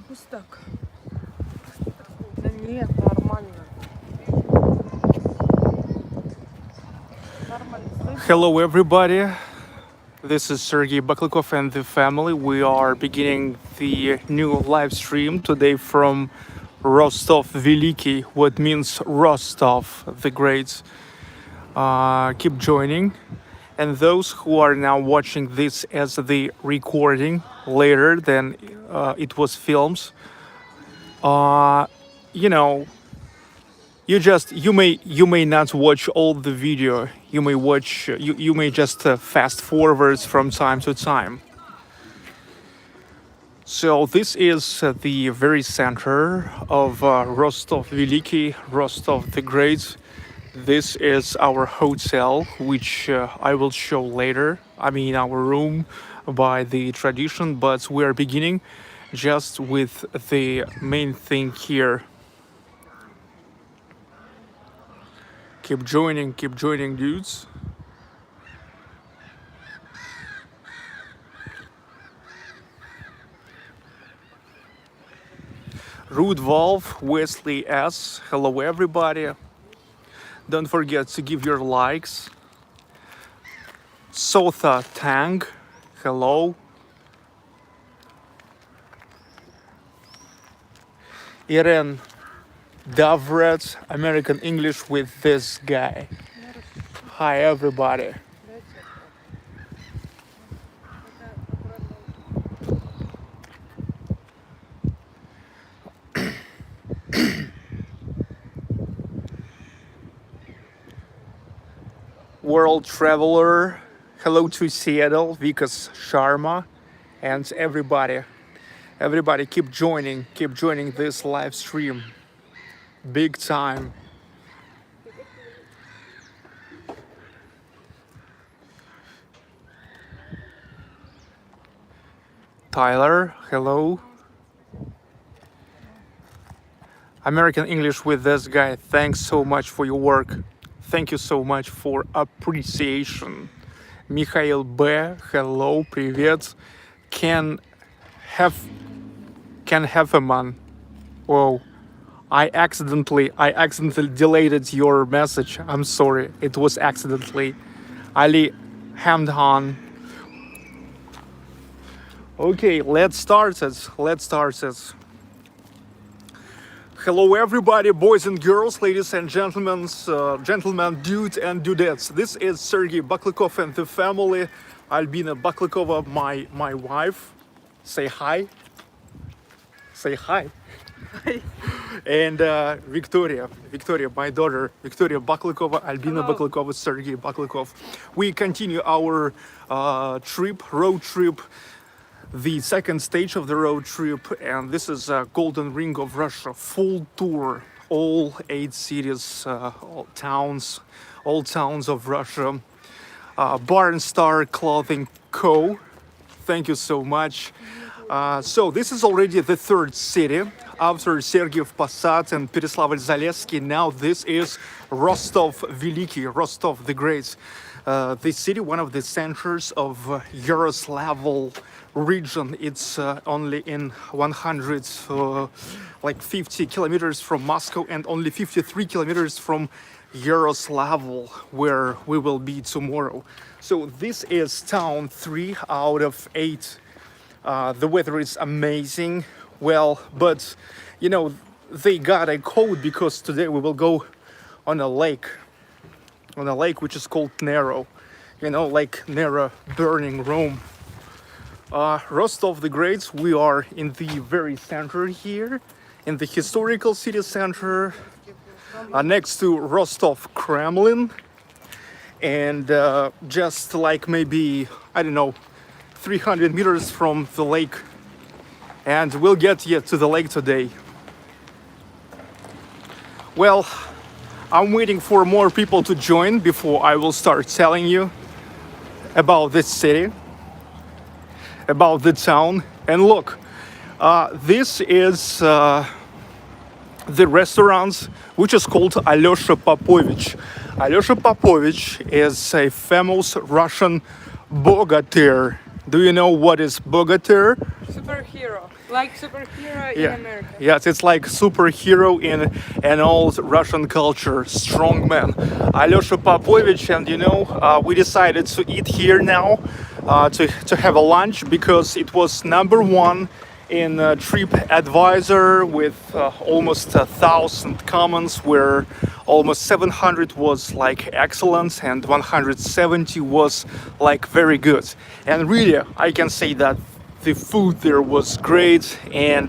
Пустак. Да нет, нормально. Нормально. Hello, everybody. This is Sergey Baklikov and the family. We are beginning the new live stream today from Rostov Velikiy, what means Rostov the Great. Keep joining. And those who are now watching this as the recording later than it was filmed, you know, you may not watch all the video. You may just fast forwards from time to time. So this is the very center of Rostov Velikiy, Rostov the Great. This is our hotel, which I will show later. I mean our room by the tradition, but we are beginning just with the main thing here. Keep joining, dudes. Root Valve, Wesley S. Hello, everybody. Don't forget to give your likes. Sotha Tang. Hello. Irene Davret, American English with this guy. Hi, everybody. World Traveler. Hello to Seattle, Vikas Sharma, and everybody. Everybody keep joining this live stream. Big time. Tyler, hello. American English with this guy. Thanks so much for your work. Thank you so much for appreciation. Mikhail B, hello, привет. Can have a man. Whoa. I accidentally deleted your message. I'm sorry. It was accidentally. Ali Hamdan. Okay, let's start it. Hello everybody, boys and girls, ladies and gentlemen, dudes and dudettes. This is Sergey Baklikov and the family. Albina Baklikova, my wife. Say hi. Say hi. Hi. And Victoria, my daughter, Victoria Baklikova, Albina Baklikova, Sergey Baklikov. We continue our road trip, the second stage of the road trip, and this is Golden Ring of Russia, full tour, all 8 cities, all towns of Russia. Barnstar Clothing Co. Thank you so much. So this is already the third city after Sergiev Posad and Pereslavl-Zalesky. Now this is Rostov Velikiy, Rostov the Great. The city, one of the centers of Yaroslavl region. It's only in 150 kilometers from Moscow and only 53 kilometers from Yaroslavl, where we will be tomorrow. So this is town 3 out of 8. The weather is amazing. Well, but you know, they got a code because today we will go on a lake which is called Nero. You know, Lake Nero, burning Rome. Rostov the Great, we are in the very center here, in the historical city center, next to Rostov Kremlin, and just like maybe, I don't know, 300 meters from the lake. And we'll get yet to the lake today. Well, I'm waiting for more people to join before I will start telling you about this city, about the town. And look, this is the restaurant which is called Alyosha Popovich. Alyosha Popovich is a famous Russian bogatyr. Do you know what is bogatyr? Superhero. like superhero in Yeah. America. Yes, it's like superhero in an old Russian culture, strongman. Alyosha Popovich, and we decided to eat here now, to have a lunch because it was number one in TripAdvisor with almost 1,000 comments, where almost 700 was like excellent and 170 was like very good. And really, I can say that the food there was great, and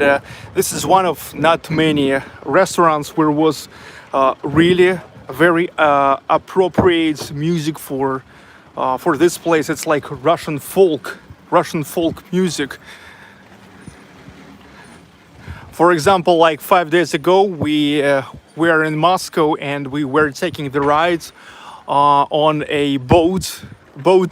this is one of not many restaurants where was really very appropriate music for this place. It's like Russian folk music. For example, like 5 days ago, we were in Moscow and we were taking the ride on a boat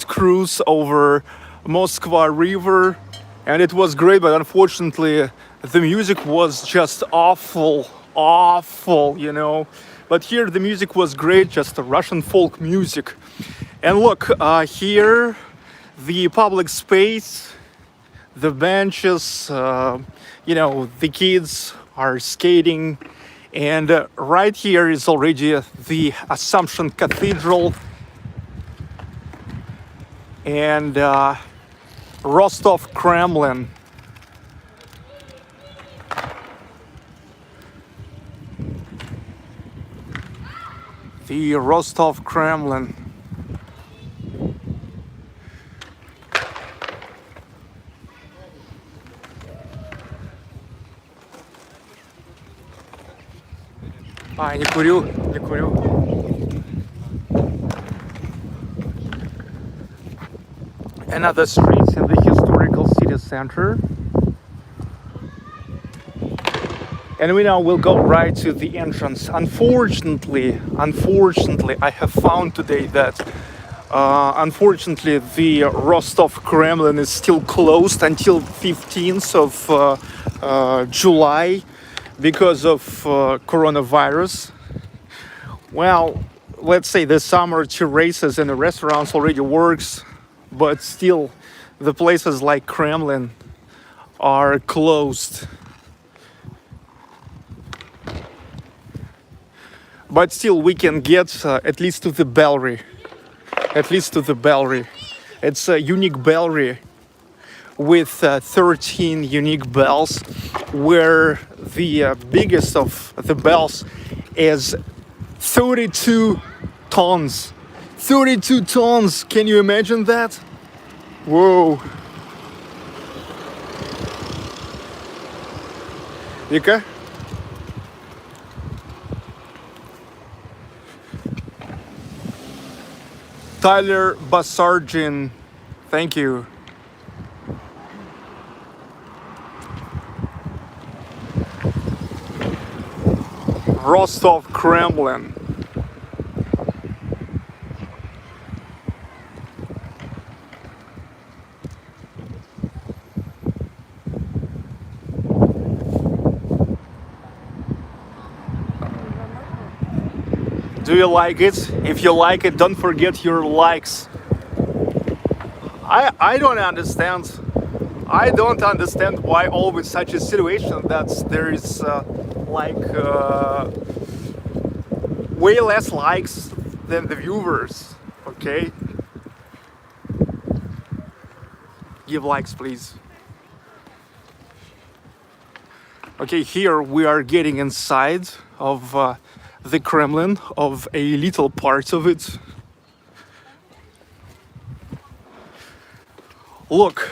cruise over Moscow River, and it was great. But unfortunately, the music was just awful. But here the music was great, just a Russian folk music. And look, here, the public space, the benches, the kids are skating, and right here is already the Assumption Cathedral and Rostov Kremlin. The Rostov Kremlin. Не курю. Another street in the historical city center. And we now will go right to the entrance. Unfortunately, I have found today that unfortunately the Rostov Kremlin is still closed until 15th of July because of coronavirus. Well, let's say the summer terraces and the restaurants already works, but still the places like Kremlin are closed. But still we can get at least to the bellary. It's a unique bellary with 13 unique bells, where the biggest of the bells is 32 tons. 32 tons! Can you imagine that? Whoa! Vika? Tyler Basargin, thank you. Rostov Kremlin. Do you like it? If you like it, don't forget your likes. I don't understand. I don't understand why always such a situation that there is way less likes than the viewers. Okay? Give likes, please. Okay, here we are getting inside of the Kremlin, of a little part of it. Look,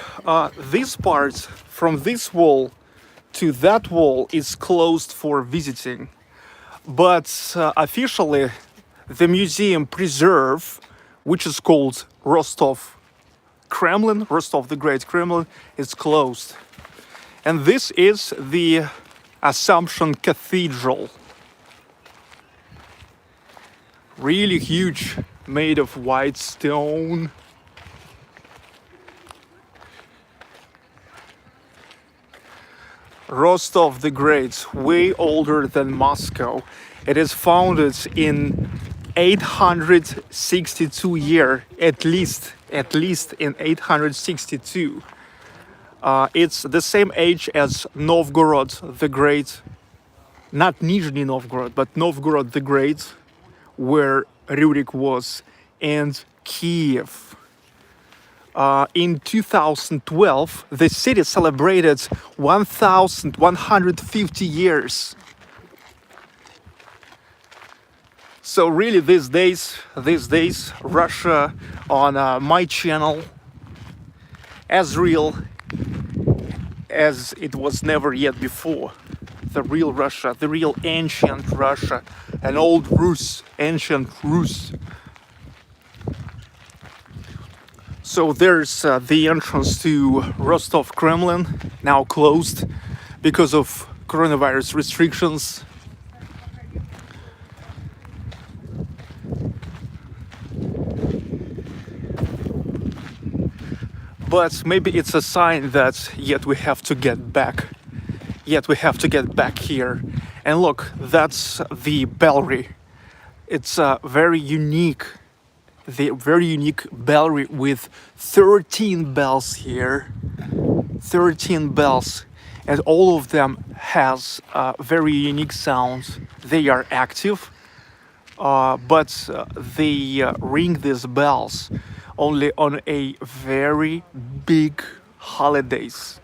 this part from this wall to that wall is closed for visiting, but officially the museum preserve, which is called Rostov Kremlin, Rostov The Great Kremlin, is closed. And this is the Assumption Cathedral. Really huge, made of white stone. Rostov the Great, way older than Moscow. It is founded in 862 year, at least in 862. It's the same age as Novgorod the Great, not Nizhny Novgorod, but Novgorod the Great, where Rurik was, and Kiev. In 2012, the city celebrated 1,150 years. So really, these days, Russia on my channel, as real as it was never yet before. The real Russia, the real ancient Russia, an old Rus, ancient Rus. So there's the entrance to Rostov Kremlin, now closed because of coronavirus restrictions. But maybe it's a sign that yet we have to get back. Yet we have to get back here. And look, that's the bellary. It's a very unique bellary with 13 bells here. 13 bells. And all of them has very unique sounds. They are active, but they ring these bells only on a very big holidays.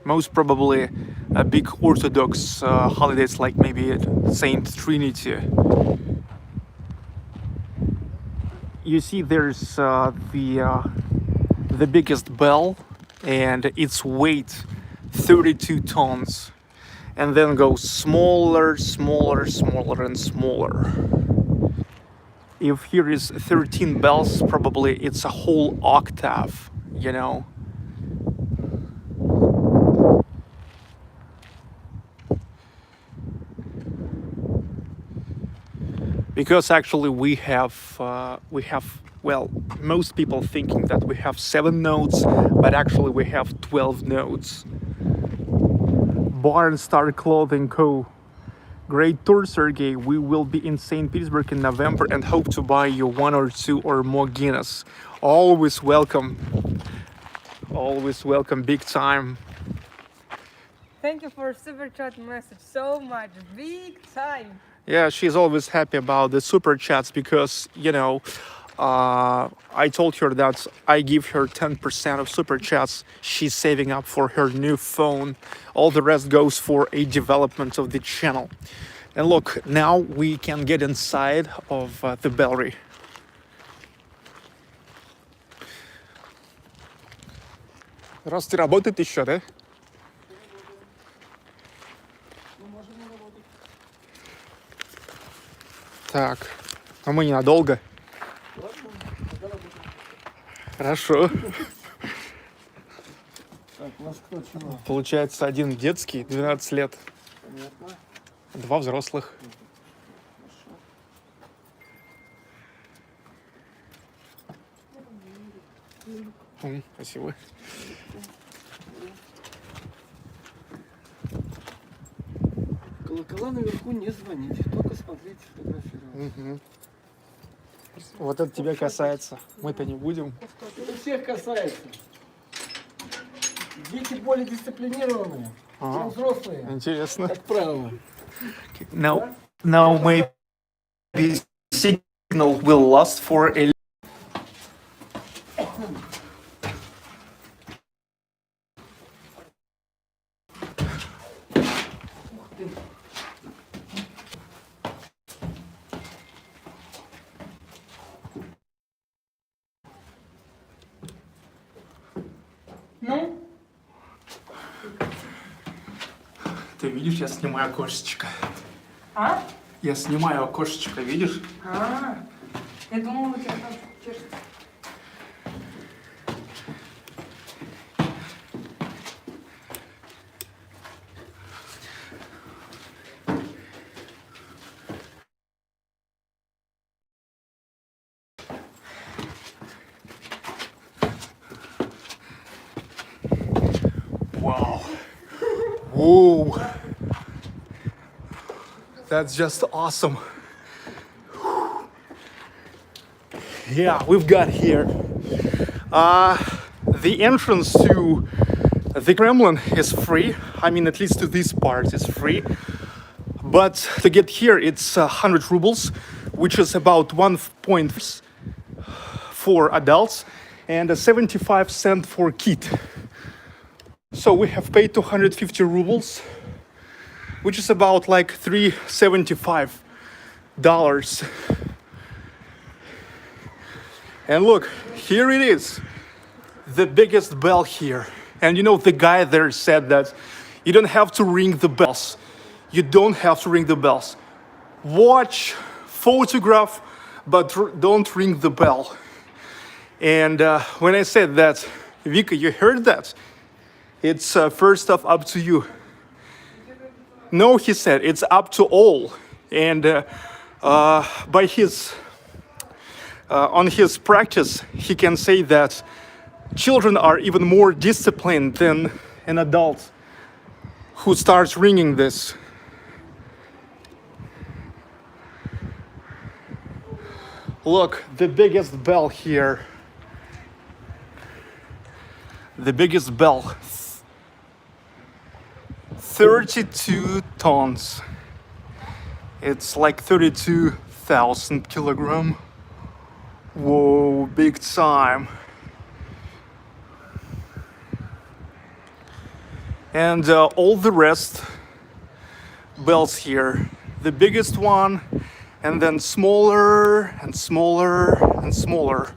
Most probably big Orthodox holidays like maybe Saint Trinity. You see there's the biggest bell and its weight 32 tons, and then goes smaller, smaller, smaller and smaller. If here is 13 bells, probably it's a whole octave, you know. Because actually we have well, most people thinking that we have 7 nodes, but actually we have 12 nodes. Barn Star Clothing Co. Great tour, Sergey. We will be in St. Petersburg in November and hope to buy you 1 or 2 or more Guinness. Always welcome. Always welcome, big time. Thank you for super chat message so much. Big time. Yeah, she's always happy about the super chats because, you know, I told her that I give her 10% of super chats. She's saving up for her new phone. All the rest goes for a development of the channel. And look, now we can get inside of the bellary. Здравствуйте, работает еще, да? Так, а мы ненадолго. Хорошо. Так, у вас кто чего? Получается, 1 детский, 12 лет. Понятно. 2 взрослых. Спасибо. Колокола наверху не звоните, только смотрите, фотографировать. Угу. Вот это тебя касается. Мы-то не будем. Это всех касается. Дети более дисциплинированные, чем взрослые, Интересно. как правило. Now maybe signal will last for a... Ну? Ты видишь, я снимаю окошечко. А? Я снимаю окошечко, видишь? А, я думала, у тебя там чешется. Wow. Whoa. That's just awesome. Yeah, we've got here the entrance to the Kremlin is free. I mean, at least to this part is free. But to get here, it's 100 rubles, which is about 1.5 for adults and a 75 cent for kid. So we have paid 250 rubles, which is about like $375. And look, here it is, the biggest bell here. And you know, the guy there said that you don't have to ring the bells. You don't have to ring the bells. Watch, photograph, but don't ring the bell. And when I said that, Vika, you heard that? It's first off up to you. No, he said, it's up to all. And by his, on his practice, he can say that children are even more disciplined than an adult who starts ringing this. Look, the biggest bell here. The biggest bell. 32 tons. It's like 32,000 kilogram. Whoa, big time. And all the rest bells here. The biggest one, and then smaller and smaller and smaller.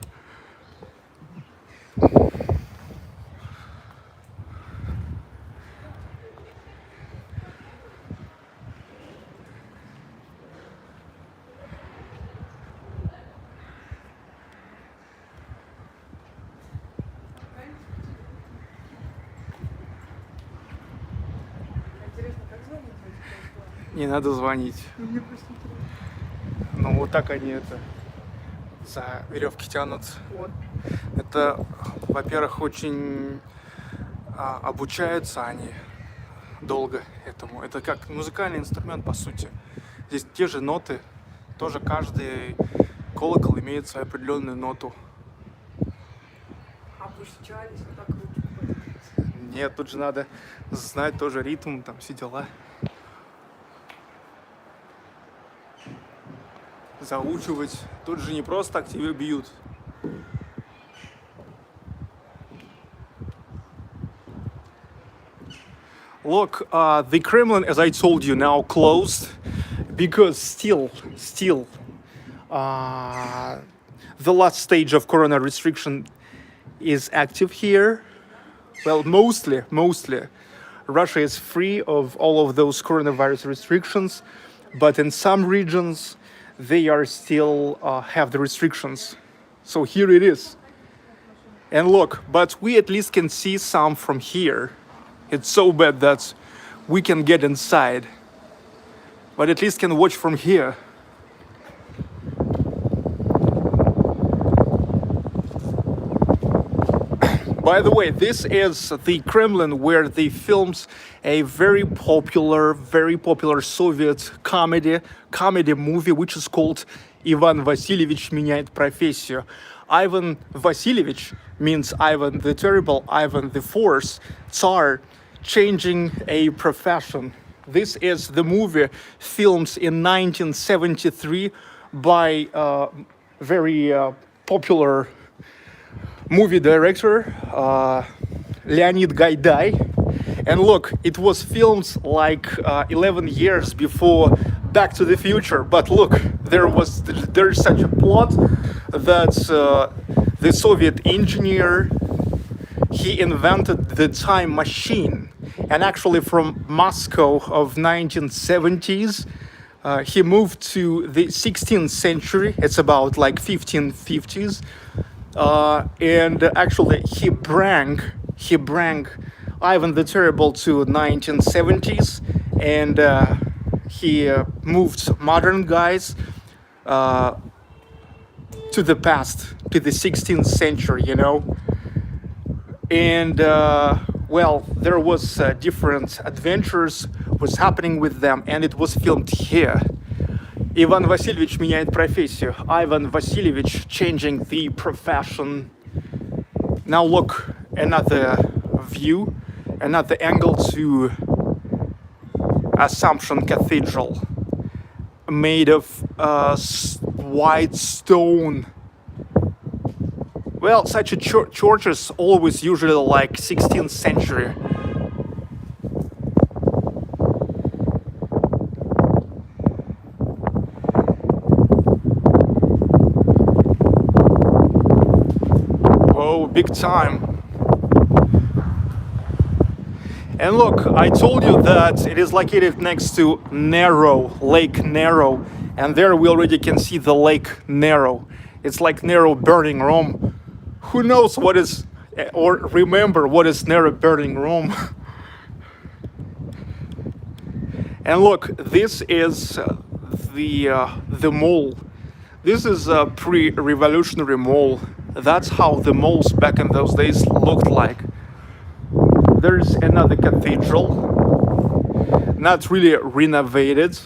Не надо звонить. Ну вот так они это за веревки тянут. Это, во-первых, очень обучаются они долго этому. Это как музыкальный инструмент, по сути. Здесь те же ноты, тоже каждый колокол имеет свою определенную ноту. Обучались, вот так ручку. Нет, тут же надо знать тоже ритм, там все дела. Заучивать. Тут же не просто так тебе бьют. Look, the Kremlin, as I told you, now closed because still, the last stage of corona restriction is active here. Well, mostly, Russia is free of all of those coronavirus restrictions, but in some regions, they are still have the restrictions. So here it is. And look, but we at least can see some from here. It's so bad that we can get inside, but at least can watch from here. By the way, this is the Kremlin where they filmed a very popular Soviet comedy movie, which is called Ivan Vasilievich меняет профессию. Ivan Vasilievich means Ivan the Terrible, Ivan the Force, Tsar, changing a profession. This is the movie filmed in 1973 by very popular movie director Leonid Gaidai. And look, it was filmed like 11 years before Back to the Future. But look, there's such a plot that the Soviet engineer, he invented the time machine. And actually from Moscow of 1970s, he moved to the 16th century. It's about like 1550s. And actually he brought Ivan the Terrible to 1970s, and he moved modern guys to the past, to the 16th century, you know. And well, there was different adventures was happening with them, and it was filmed here. Ivan Vasilievich меняет профессию. Ivan Vasilievich changing the profession. Now look, another view, another angle to Assumption Cathedral, made of white stone. Well, such a church is always usually like 16th century. Oh, big time. And look, I told you that it is located next to Nero, Lake Nero, and there we already can see the Lake Nero. It's like Nero burning Rome. Who knows what is, or remember what is Nero burning Rome? And look, this is the mall. This is a pre-revolutionary mall. That's how the malls back in those days looked like. There's another cathedral, not really renovated,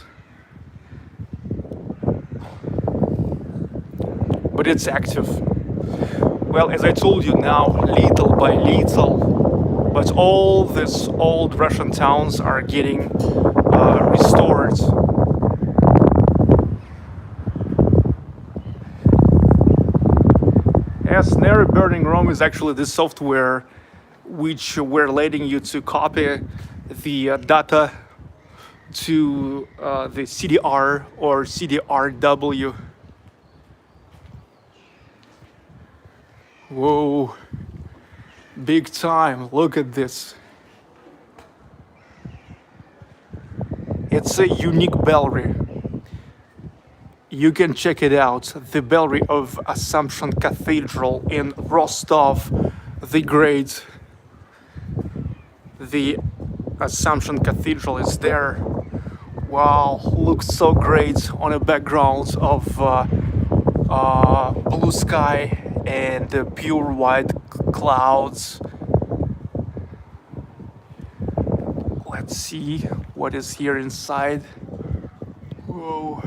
but it's active. Well, as I told you now, little by little, but all these old Russian towns are getting restored. Yes, Nero Burning Rome is actually the software which we're letting you to copy the data to the CDR or CDRW. Whoa, big time, look at this. It's a unique bellary. You can check it out, the bellary of Assumption Cathedral in Rostov The Great. The Assumption Cathedral is there. Wow, looks so great on a background of blue sky and pure white clouds. Let's see what is here inside. Whoa,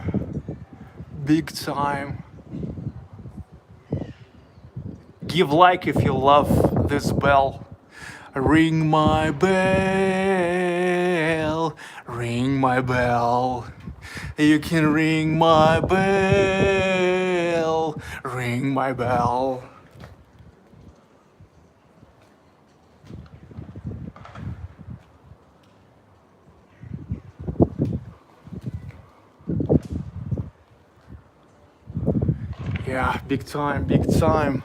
big time. Give like if you love this bell. Ring my bell, ring my bell. You can ring my bell, ring my bell. Yeah, big time, big time.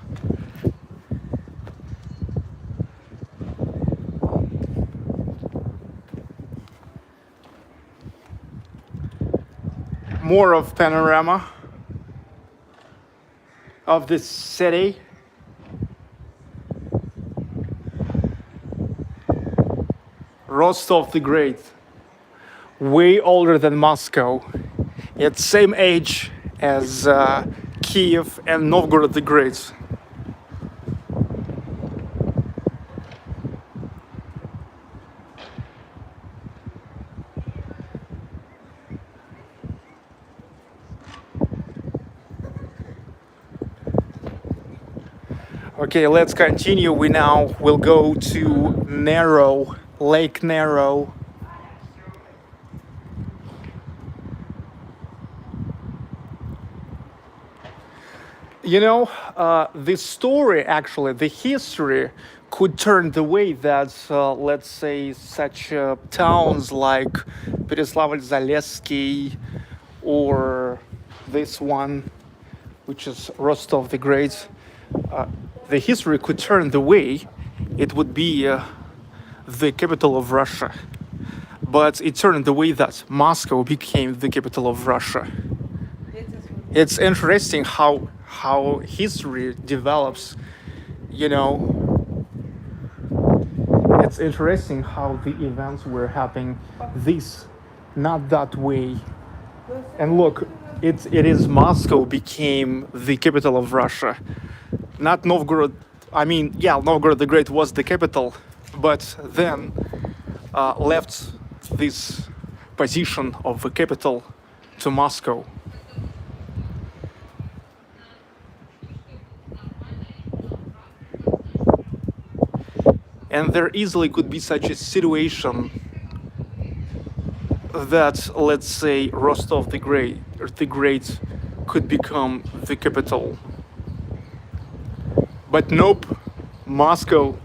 More of panorama of this city. Rostov the Great, way older than Moscow. It's same age as Kiev and Novgorod the Great. Okay, let's continue. We now will go to Nero, Lake Nero. You know, the story, actually, the history could turn the way that, let's say, such towns like Yaroslavl or this one, which is Rostov the Great, the history could turn the way it would be the capital of Russia. But it turned the way that Moscow became the capital of Russia. It's interesting how history develops, you know. It's interesting how the events were happening this, not that way. And look, it is Moscow became the capital of Russia. Not Novgorod. I mean, yeah, Novgorod the Great was the capital, but then left this position of the capital to Moscow. And there easily could be such a situation that, let's say, Rostov the Great, could become the capital. But nope, Moscow,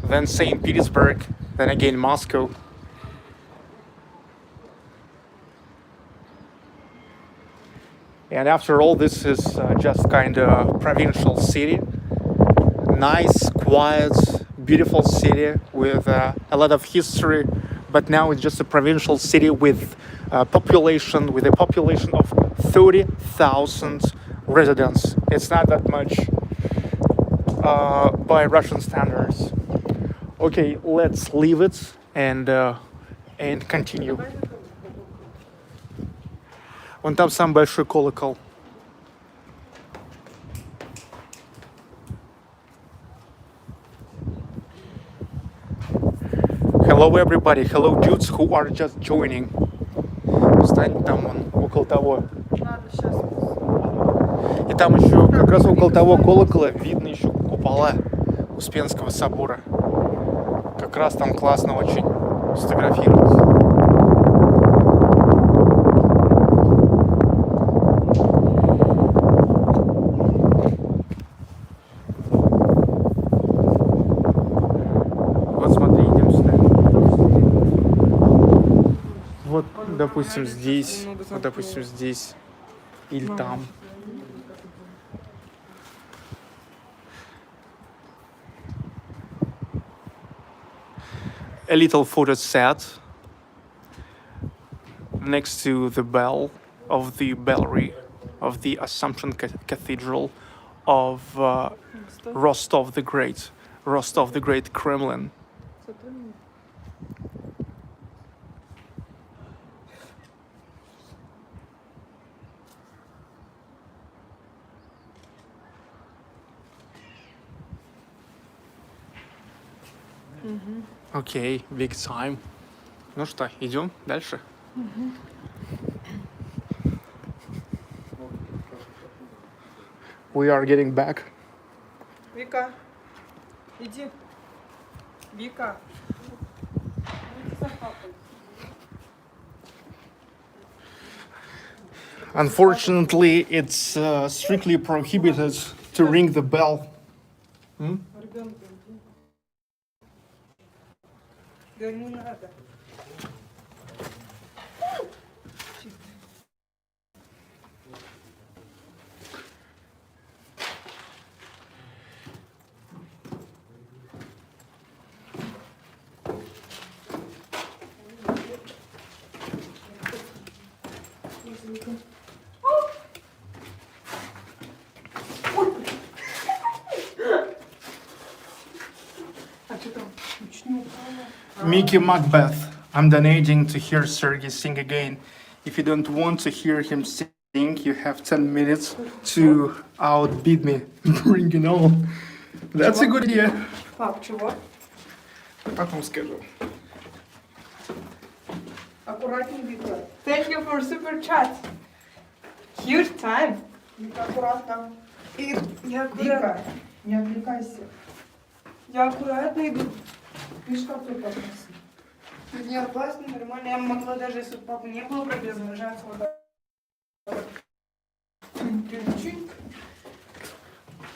then St. Petersburg, then again Moscow. And after all, this is just kind of provincial city. Nice, quiet, beautiful city with a lot of history. But now it's just a provincial city with a population of 30,000 residents. It's not that much by Russian standards. Okay, let's leave it and continue. Вон там самый большой колокол. Hello everybody, hello dudes who are just joining. Встань там вон, около того. Ладно, сейчас. И там еще, как раз около того колокола, видно еще купола Успенского собора. Как раз там классно очень сфотографировать. Вот смотри, идем сюда. Вот, допустим, здесь, вот, допустим, здесь или там. A little photo set next to the bell of the bellary of the Assumption Cathedral of Rostov the Great, Rostov the Great Kremlin. Окей, big time. Ну что, идем дальше? We are getting back. Вика, иди. Вика. Unfortunately, it's strictly prohibited to ring the bell. Ребенка, иди. Да не надо. Mickey Macbeth. I'm donating to hear Sergei sing again. If you don't want to hear him sing, you have 10 minutes to outbid me. Bring it on. That's a good idea. Пап, чего? Потом скажу. Аккуратней, Вика. Thank you for super chat. Huge time. Вика, аккуратно. И я аккуратно. Вика, не отвлекайся. Я аккуратно иду. Видишь, как тут опасно. Не опасно, нормально. Я могла даже, если бы папы не было, пробежать вот так. Чуть-чуть.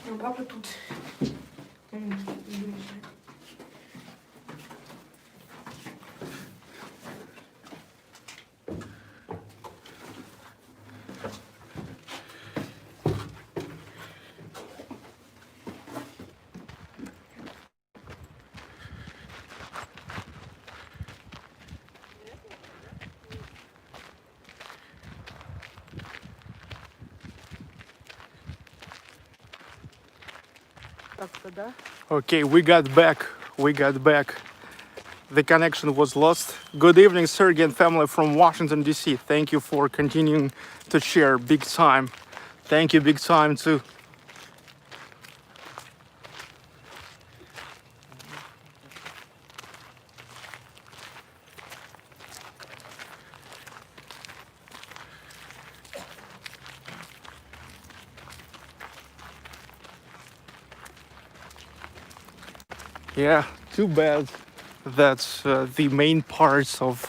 Но папа тут. Okay, we got back. The connection was lost. Good evening, Sergey and family from Washington, D.C. Thank you for continuing to share. Big time. Thank you, big time, too. Yeah, too bad that the main parts of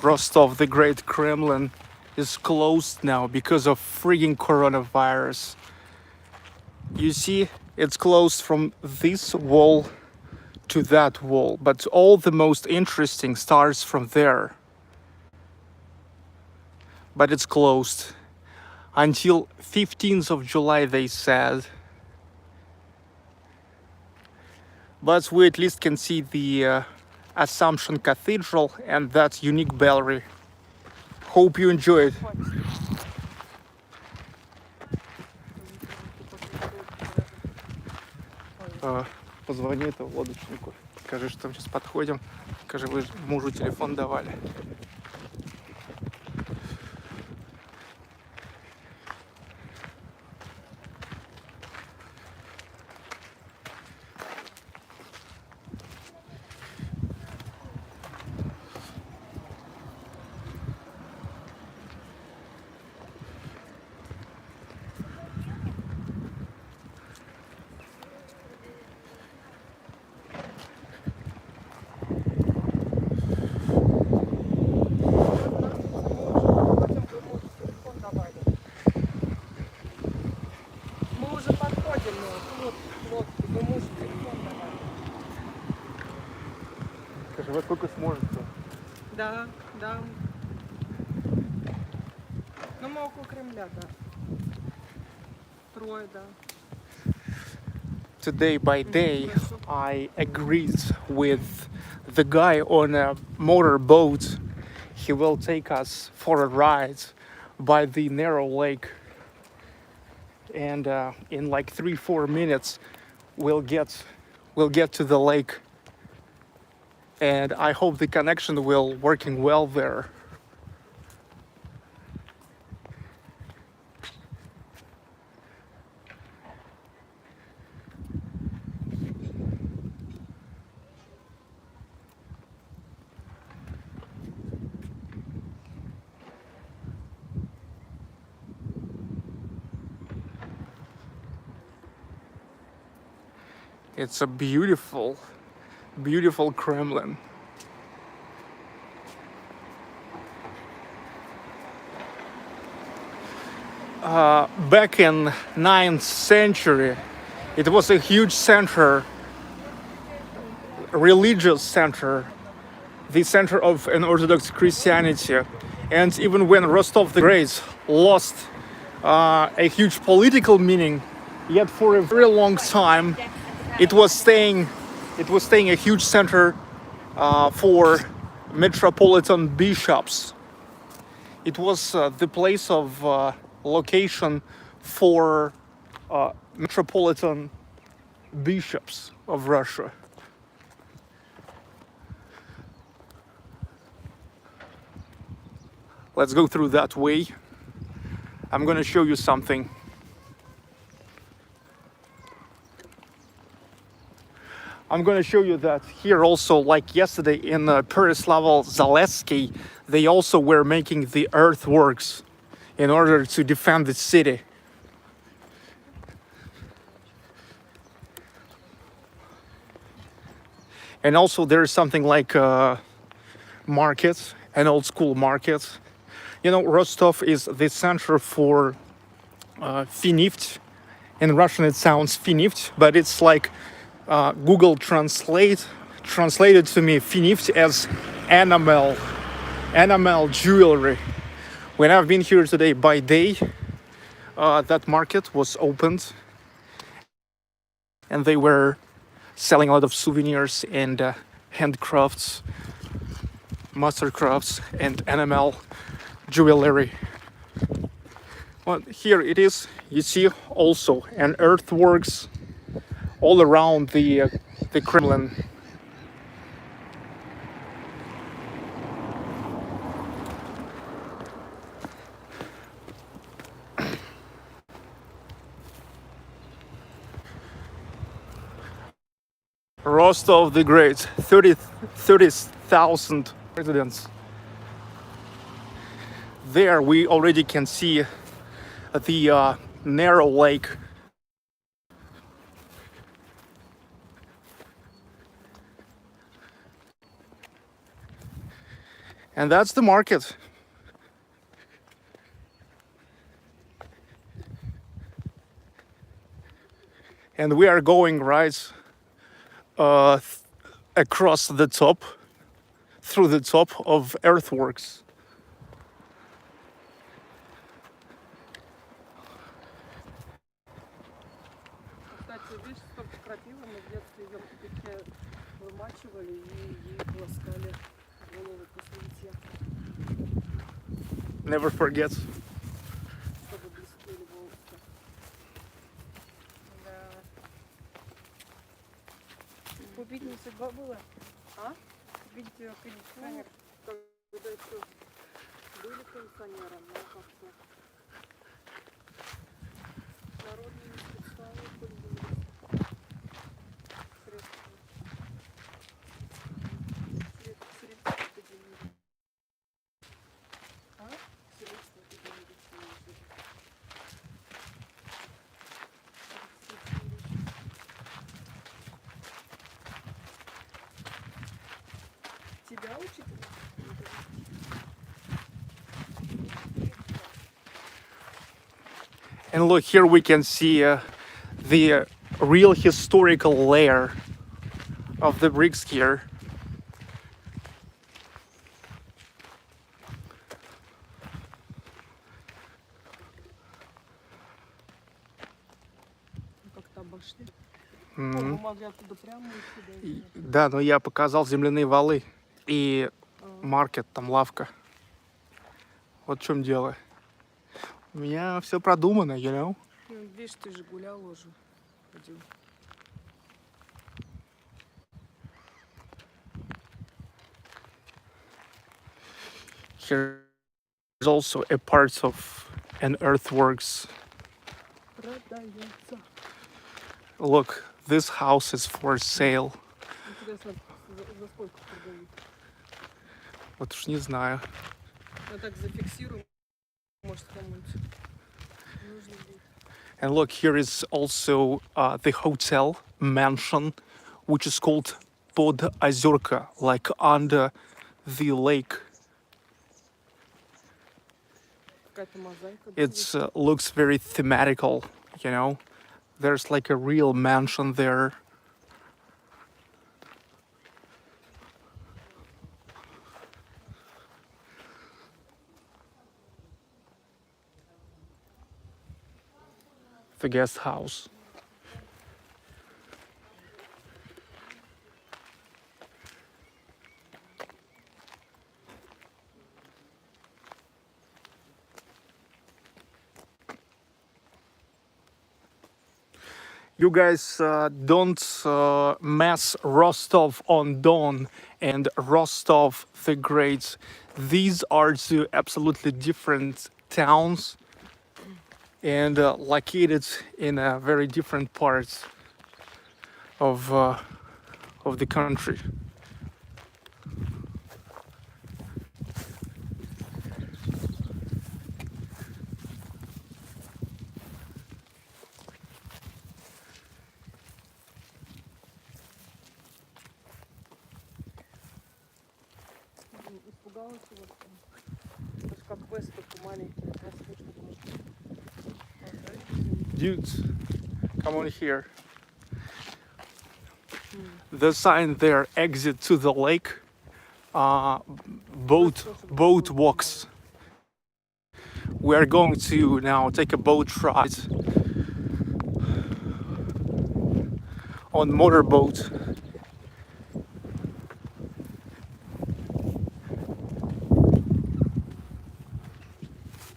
Rostov the Great Kremlin is closed now because of freaking coronavirus. You see, it's closed from this wall to that wall, but all the most interesting starts from there. But it's closed until 15th of July, they said. But we at least can see the Assumption Cathedral and that unique bellary. Hope you enjoy it. Позвони этого лодочнику, скажи, что там сейчас подходим. Скажи, вы мужу телефон давали. Скажи, во сколько сможете? Да, да. Ну, мы около Кремля, да. Трое, да. Today by day, I agreed with the guy on a motorboat. He will take us for a ride by the Nero lake. And in like 3-4 minutes, we'll get to the lake. And I hope the connection will working well there. It's a beautiful, beautiful Kremlin. Back in 9th century, it was a huge center, religious center, the center of an Orthodox Christianity. And even when Rostov the Great lost a huge political meaning, yet for a very long time, it was staying a huge center for metropolitan bishops. It was the place of location for metropolitan bishops of Russia. Let's go through that way. I'm gonna show you something. I'm going to show you that here also, like yesterday in Yaroslavl, they also were making the earthworks in order to defend the city. And also there is something like a market, an old school market. You know, Rostov is the center for Finift. In Russian it sounds Finift, but it's like Google translated to me Finift as enamel jewelry. When I've been here today by day, that market was opened and they were selling a lot of souvenirs and handcrafts, mastercrafts and enamel jewelry. Well, here it is. You see also an earthworks all around the Kremlin. Rostov the Great, 30,000 residents. There we already can see the Nero lake. And that's the market. And we are going right across the top, through the top of earthworks. Кстати, видишь, столько крапивы мы в детстве ее в кипятке вымачивали и ей полоскали голову после мытья, Never forget. чтобы блестели волосы. Да. Купить не судьба была? А? Купить кондиционер. Когда еще были кондиционером, но как-то народными средствами пользовались. Средства. Средства эпидемии. А? Средства эпидемии. Тебя учат? And look, here we can see the real historical layer of the bricks here. Как-то обошли. Мгм. Мы могли оттуда прямо идти, да? Да, но я показал земляные валы и маркет, там лавка. Вот в чем дело. У меня все продумано, you know? Ну, видишь, ты же гулял уже. Ходил. Here's also a part of an earthworks. Продается. Look, this house is for sale. Интересно, за сколько продают? Вот уж не знаю. Я так зафиксирую. Может, кому-нибудь нужно будет. And look, here is also the hotel mansion, which is called Pod Ozerka, like under the lake. Какая-то мозаика. It looks very thematical, you know? There's like a real mansion there. The guest house. You guys don't mess Rostov on Don and Rostov the Great. These are two absolutely different towns and located in very different parts of the country. Испугалась его. Это ж как квест, только маленький. Dudes, come on here. The sign there, exit to the lake, boat walks. We are going to now take a boat ride on motorboat.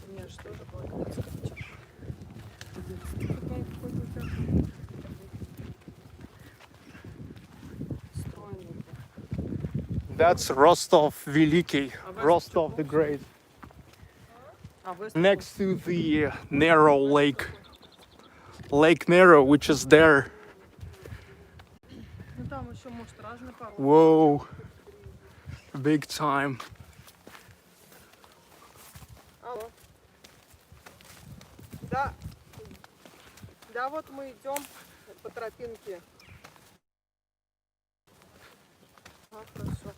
У меня же тоже была какая-то стройная. That's Rostov Velikiy, Rostov the Great, А Вест next to the Nero lake, Lake Nero, which is there. Ну там еще, может, разные породы. Whoa, big time. Алло. Да. Да, вот мы идем по тропинке. А, хорошо.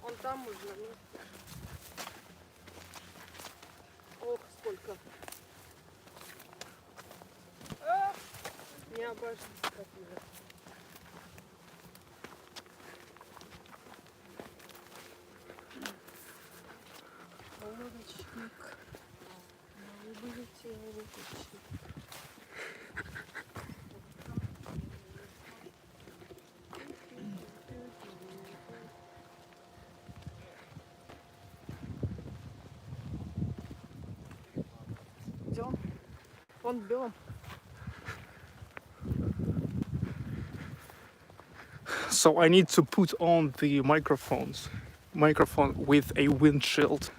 Он там уже на месте. сколько. Не обожди крапивы. Лодочник. Вылетел лодочник. Идем. Вон в белом. So I need to put on the microphone with a windshield.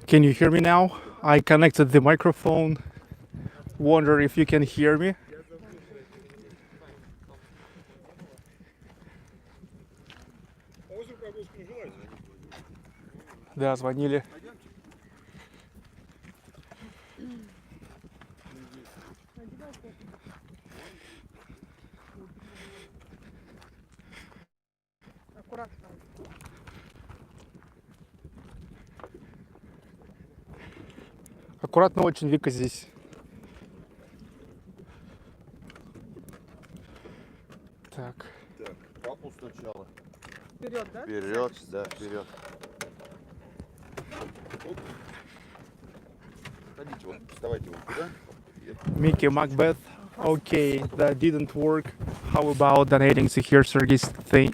Can you hear me now? I connected the microphone. Wonder if you can hear me. Да, звонили. Аккуратно. Аккуратно очень, Вика, здесь. Так. Так, папу сначала. Вперед, да? Вперед, да, вперед. Оп. Ходите, вот, вставайте вот туда. Mickey Macbeth. Okay, that didn't work. How about donating to hear Sergey's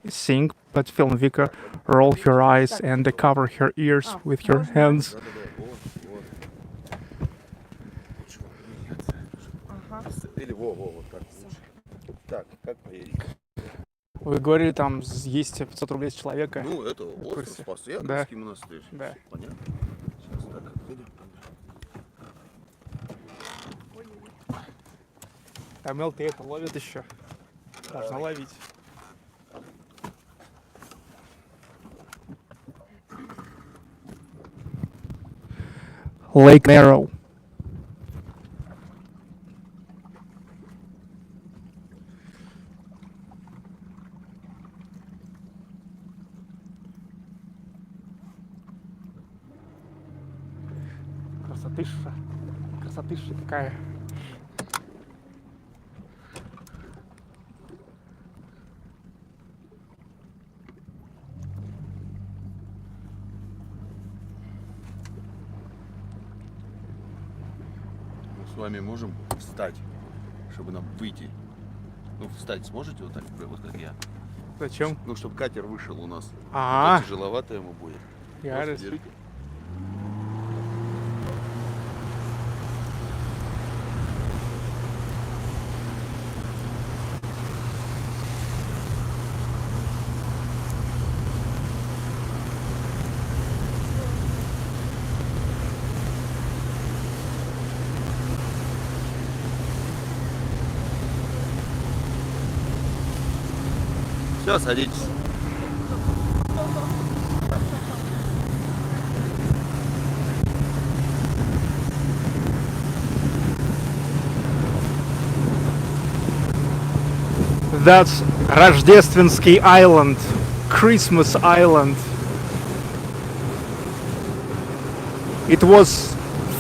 sing, but film Vika roll her eyes and cover her ears with your hands? Да-да-да, вот. Лучше вот меняться. Или вот так лучше. Так, как поедете? Вы говорили, там есть 500 рублей с человека. Ну, это остров Спас-Яковский монастырь. Да. Понятно? Сейчас так, идем. Там ЛТ это ловит еще. Должна ловить. Lake Nero. Красотыша. Красотыша какая. Мы с вами можем встать, чтобы нам выйти. Ну, встать сможете вот так, вот как я? Зачем? Ну, чтобы катер вышел у нас. А, Тяжеловато ему будет. я Просто держите. Все, садитесь. That's Рождественский Island, Christmas Island. It was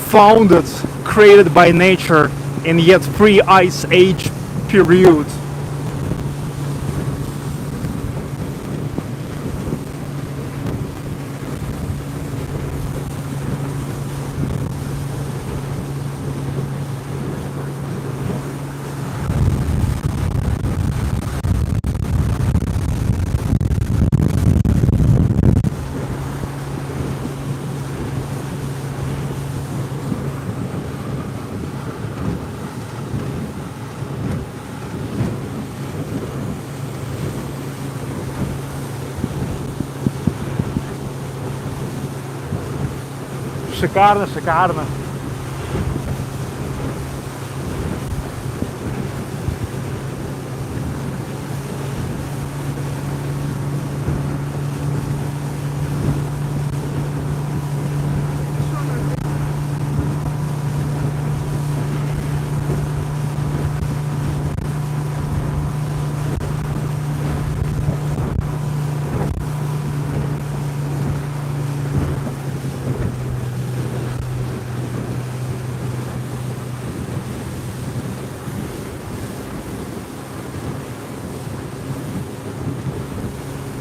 founded, created by nature in yet pre-Ice Age period. Шикарно, шикарно.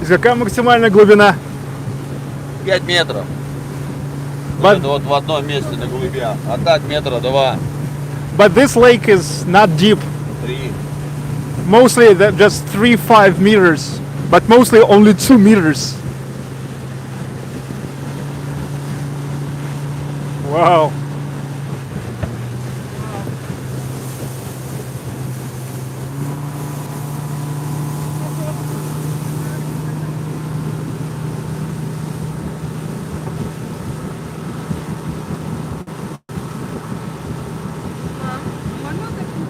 Какая максимальная глубина? 5 метров. But- Это вот в одном месте на глубине. А так метра 2, But this lake is not deep. 3. Mostly just 3-5 meters. But mostly only 2 meters. Wow. Можно такие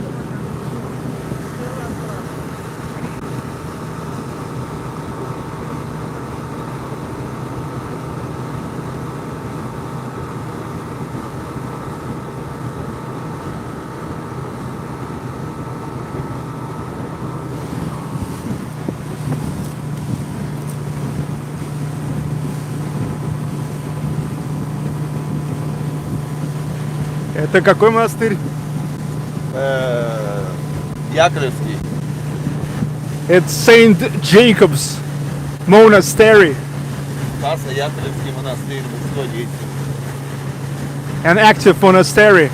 Это какой монастырь? Яковлевский. It's Saint Jacob's Monastery. Яковлевский монастырь мужской деятельности. An active monastery.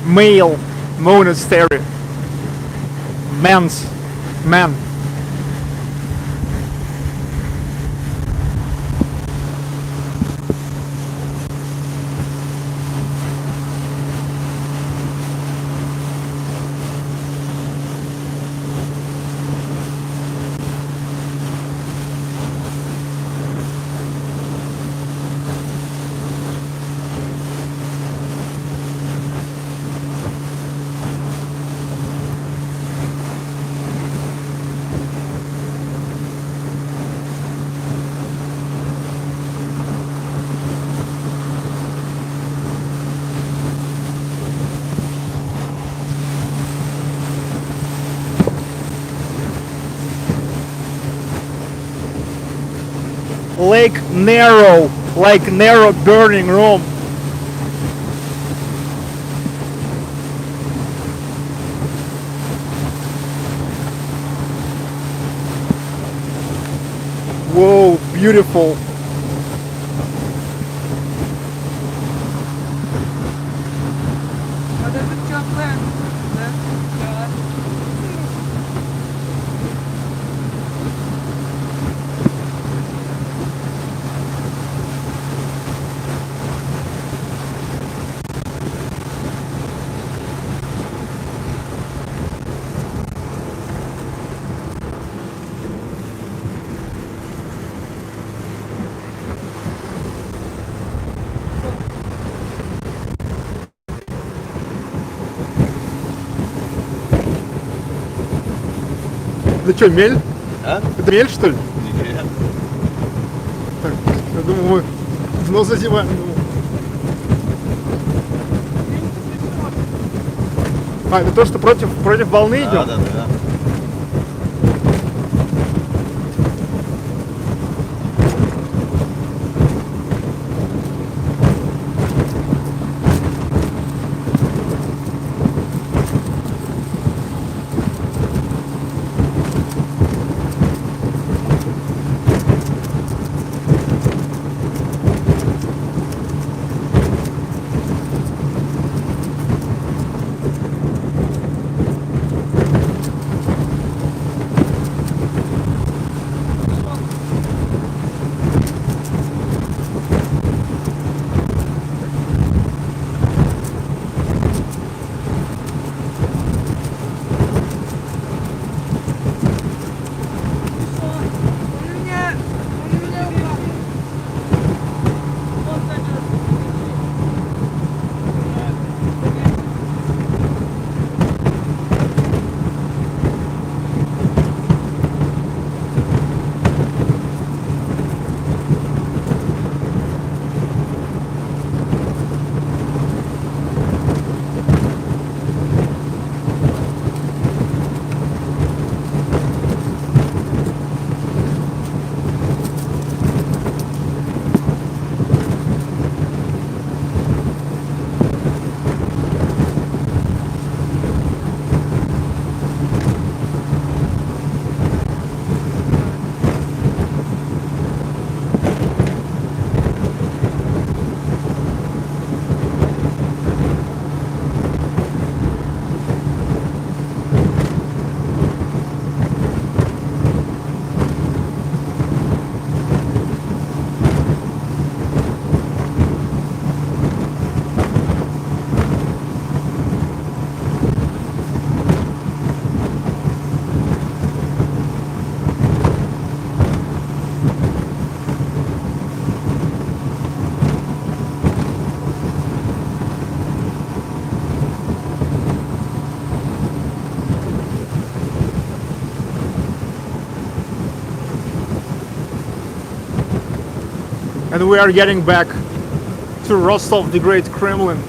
Male monastery. Man. Lake Nero, like Nero burning Rome. Whoa, beautiful. Вот это теплое, да? Да. Это что, мель? А? Это мель, что ли? Нет. Так, я думаю, мы в нос задеваем. А, это то, что против волны идем? Да. And we are getting back to Rostov the Great Kremlin.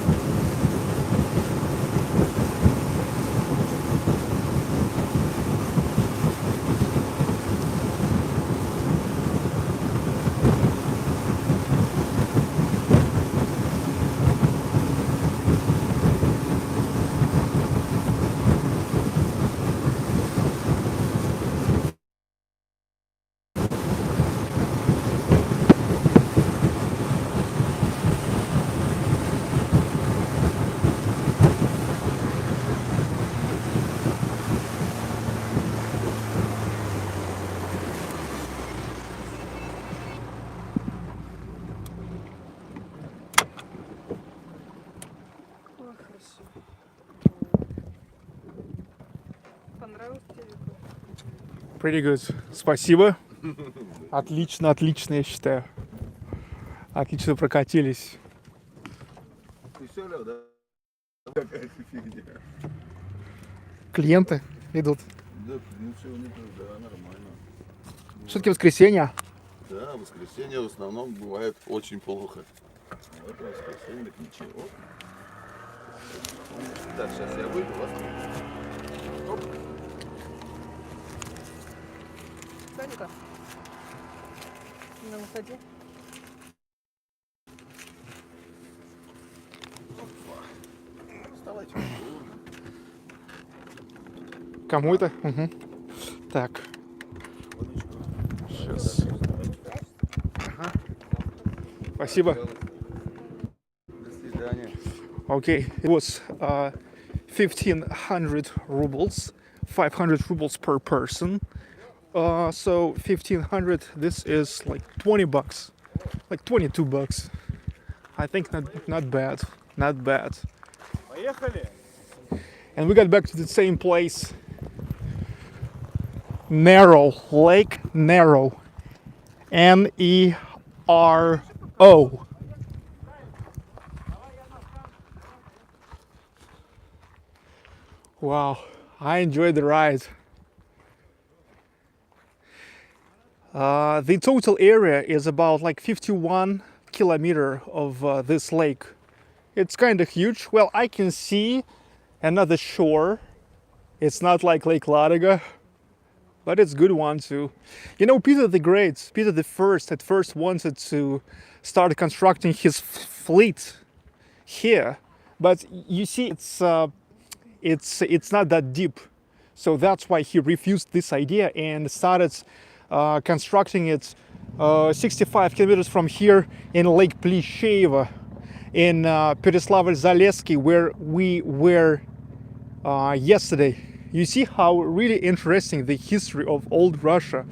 Ой, хорошо. Понравилось тебе вид? Pretty good. Спасибо. Отлично, отлично, я считаю. Отлично прокатились. Ты все, Лёв, да? Какая фигня. Клиенты идут. Да, ничего не то, да, нормально. Все-таки воскресенье. Да, воскресенье в основном бывает очень плохо. А это воскресенье, так ничего. Так, сейчас я выйду, вас. Оп. Санька, ну выходи. Вставайте. Кому это? Угу. Так. Сейчас. Ага. Спасибо. До свидания. Okay, it was 1,500 rubles, 500 rubles per person. So 1,500. This is like 20 bucks, like 22 bucks. I think not bad, not bad. And we got back to the same place. Nero, Lake Nero, Nero. Wow, I enjoyed the ride. The total area is about like 51 kilometers of this lake. It's kind of huge. Well, I can see another shore. It's not like Lake Ladoga, but it's a good one too. You know, Peter the Great, Peter the First, at first wanted to start constructing his fleet here, but you see, it's not that deep, so that's why he refused this idea and started constructing it 65 kilometers from here in Lake Plyshevo in Yaroslavl, where we were yesterday. You see how really interesting the history of old Russia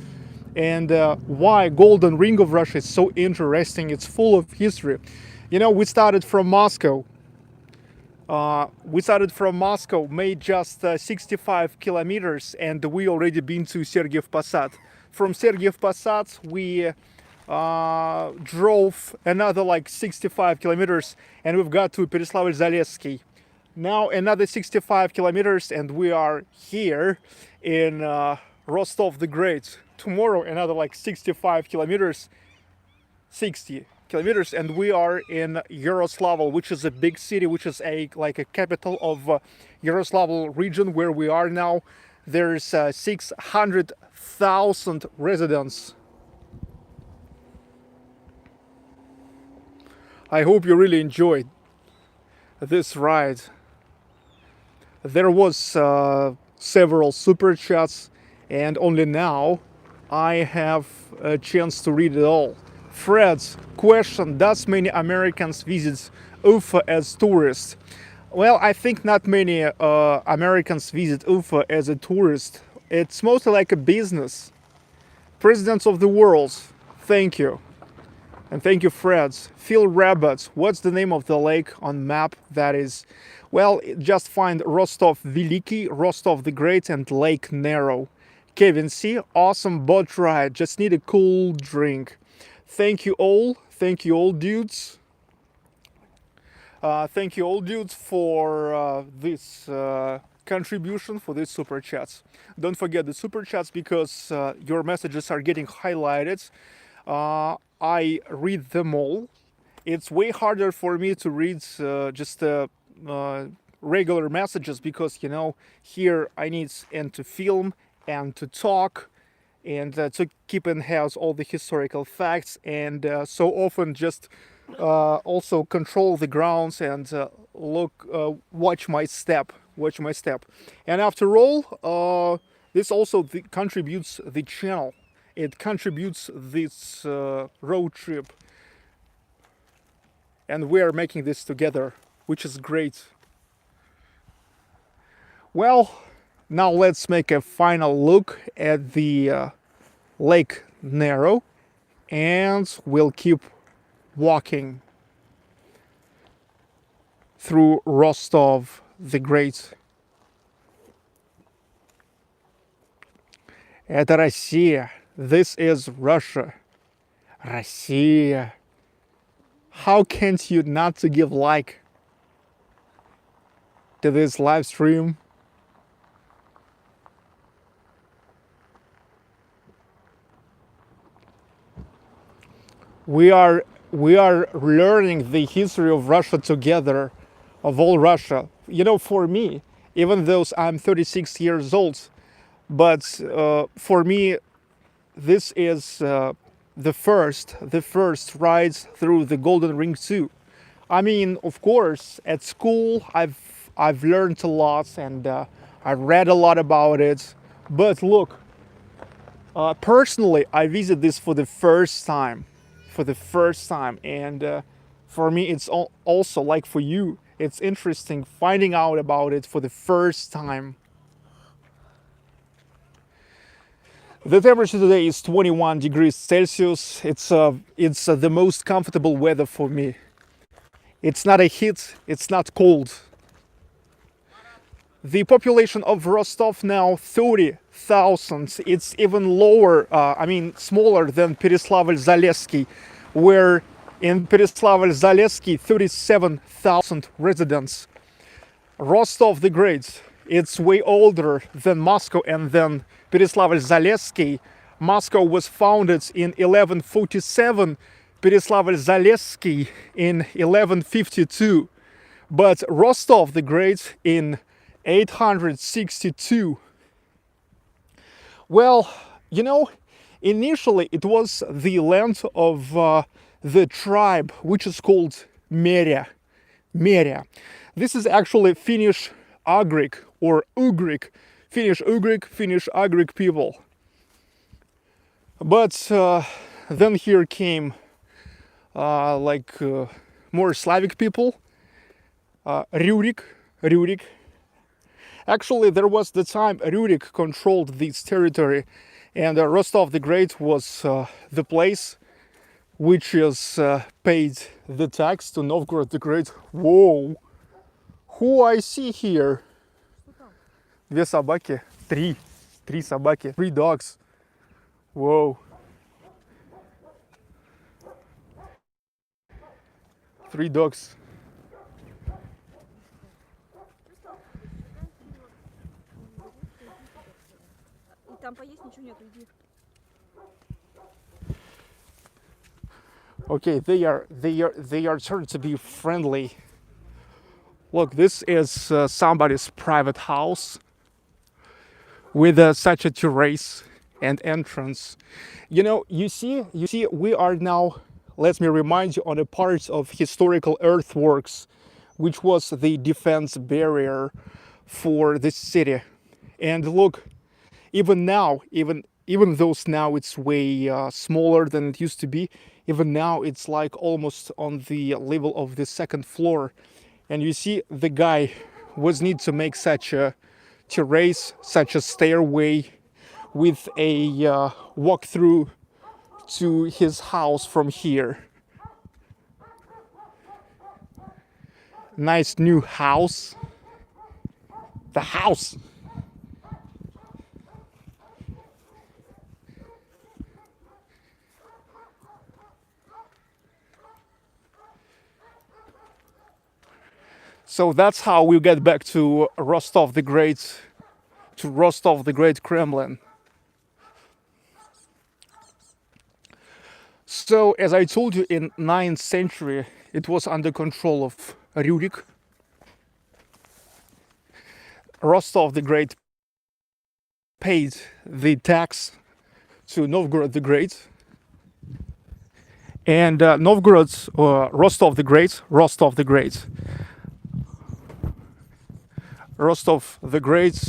and why Golden Ring of Russia is so interesting. It's full of history. You know, we started from Moscow. Made just 65 kilometers, and we already been to Sergiev Posad. From Sergiev Posad, we drove another like 65 kilometers, and we've got to Yaroslavl. Now another 65 kilometers, and we are here in Rostov The Great. Tomorrow another like 65 kilometers, 60 kilometers, and we are in Yaroslavl, which is a big city, which is like a capital of Yaroslavl region where we are now. There's 600,000 residents. I hope you really enjoyed this ride. There was several super chats, and only now I have a chance to read it all. Fred's question: does many Americans visit Ufa as tourists? Well, I think not many Americans visit Ufa as a tourist. It's mostly like a business. Presidents of the world, thank you. And thank you, Freds. Phil Rabbit, what's the name of the lake on map? That is, well, just find Rostov Velikiy, Rostov the Great, and Lake Nero. Kevin C, awesome boat ride. Just need a cool drink. Thank you all. Thank you all, dudes. Thank you all, dudes, for this contribution, for these super chats. Don't forget the super chats, because your messages are getting highlighted. I read them all. It's way harder for me to read just regular messages because, you know, here I need and to film and to talk and to keep in house all the historical facts, and so often just also control the grounds and watch my step, and after all, this also contributes the channel. It contributes this road trip, and we are making this together, which is great. Well, now let's make a final look at the Lake Nero, and we'll keep walking through Rostov the Great. Это Россия. This is Russia. Россия. How can't you not to give like to this live stream? We are learning the history of Russia together, of all Russia. You know, for me, even though I'm 36 years old, but for me, this is the first ride through the Golden Ring too. I mean, of course, at school I've learned a lot and I read a lot about it. But look, personally, I visit this for the first time, and for me, it's also like for you. It's interesting finding out about it for the first time. The temperature today is 21 degrees Celsius. It's the most comfortable weather for me. It's not a heat, it's not cold. The population of Rostov now 30,000. It's even lower, smaller than Yaroslavl, where in Yaroslavl, 37,000 residents. Rostov the Great, it's way older than Moscow and then Yaroslavl. Moscow was founded in 1147, Yaroslavl in 1152, but Rostov the Great in 862. Well, you know, initially it was the land of the tribe which is called Meria. This is actually Finnish Ugric or Ugric, Finnish Ugric people. But then here came more Slavic people, Rurik. Actually, there was the time Rurik controlled this territory, and Rostov the Great was the place which is paid the tax to Novgorod the Great. Whoa! Who I see here? Две собаки. Три собаки. 3 dogs. Whoa. 3 dogs. Там поесть ничего нет, иди. Okay, they are turned to be friendly. Look, this is somebody's private house with such a terrace and entrance. You know, you see, we are now, let me remind you, on a part of historical earthworks, which was the defense barrier for this city. And look, even now, even though now it's way smaller than it used to be, even now it's like almost on the level of the second floor. And you see, the guy was need to make such a terrace, such a stairway with a walkthrough to his house from here. Nice new house. The house. So that's how we get back to Rostov the Great, to Rostov the Great Kremlin. So, as I told you, in 9th century, it was under control of Rurik. Rostov the Great paid the tax to Novgorod the Great. And Novgorod's Rostov the Great, Rostov the Great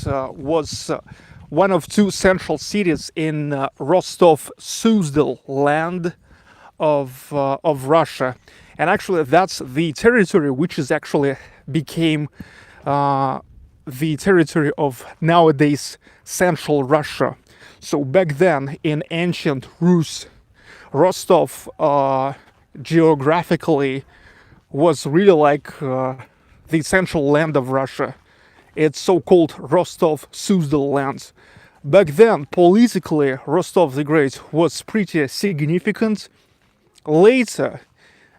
was one of two central cities in Rostov-Suzdal land of Russia, and actually that's the territory which is actually became the territory of nowadays Central Russia. So back then in ancient Rus, Rostov geographically was really like the central land of Russia. It's so-called Rostov-Suzdal land. Back then, politically, Rostov the Great was pretty significant. Later,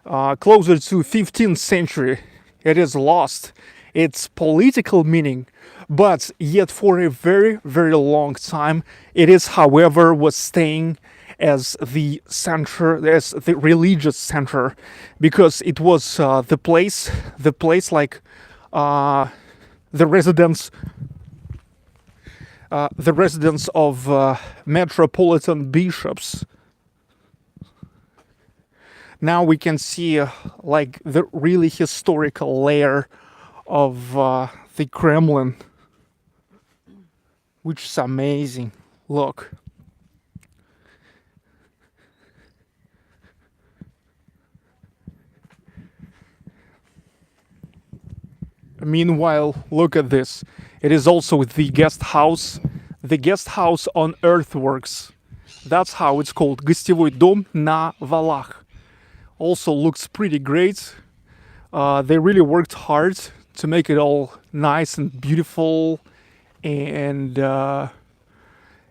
closer to 15th century, it is lost its political meaning, but yet for a very, very long time, it is, however, was staying as the center, as the religious center, because it was the place like the residence of metropolitan bishops. Now we can see like the really historical layer of the Kremlin, which is amazing. Look. Meanwhile, look at this. It is also the guest house on earthworks. That's how it's called. Гостевой дом на валах. Also looks pretty great. They really worked hard to make it all nice and beautiful and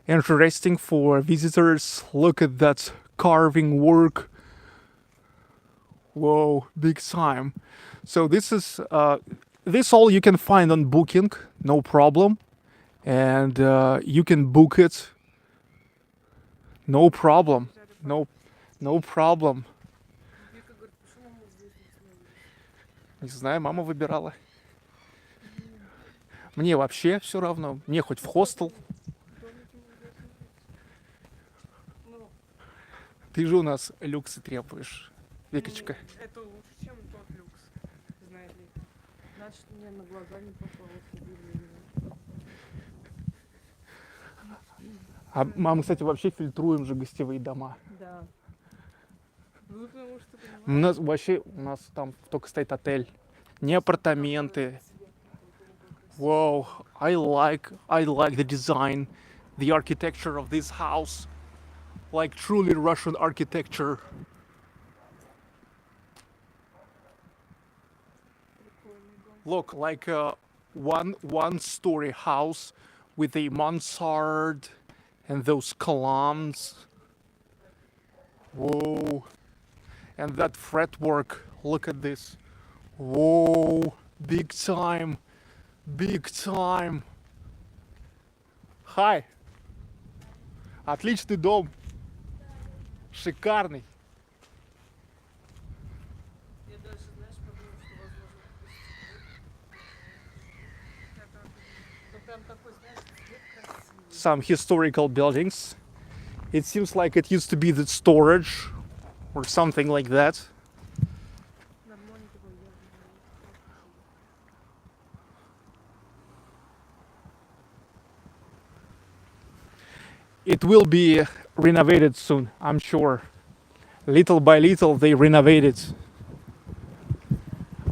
interesting for visitors. Look at that carving work. Whoa, big time. So this is this all you can find on Booking, no problem, and you can book it, no problem, no problem. Вика говорит, почему мы здесь не снимаем? Не знаю, мама выбирала. Мне вообще все равно, мне хоть в хостел. Ну, Ты же у нас люксы требуешь, Викочка. это лучше, чем тот люкс, знаете ли. Значит, мне на глаза не попалось объявление. А мы, кстати, вообще фильтруем же гостевые дома. Да. Ну, потому что, понимаешь, У нас там только стоит отель, не апартаменты. Wow, I like the design, the architecture of this house, like truly Russian architecture. Look, like a one-story house with a mansard and those columns. Whoa. And that fretwork, look at this. Whoa, big time. Big time. Hi. Отличный дом. Шикарный. я даже, знаешь, подумала, что возможно это прям такой, знаешь, цвет красивый. Some historical buildings. It seems like it used to be the storage or something like that. Нормально такой явно. It will be renovated soon, I'm sure. Little by little they renovate it.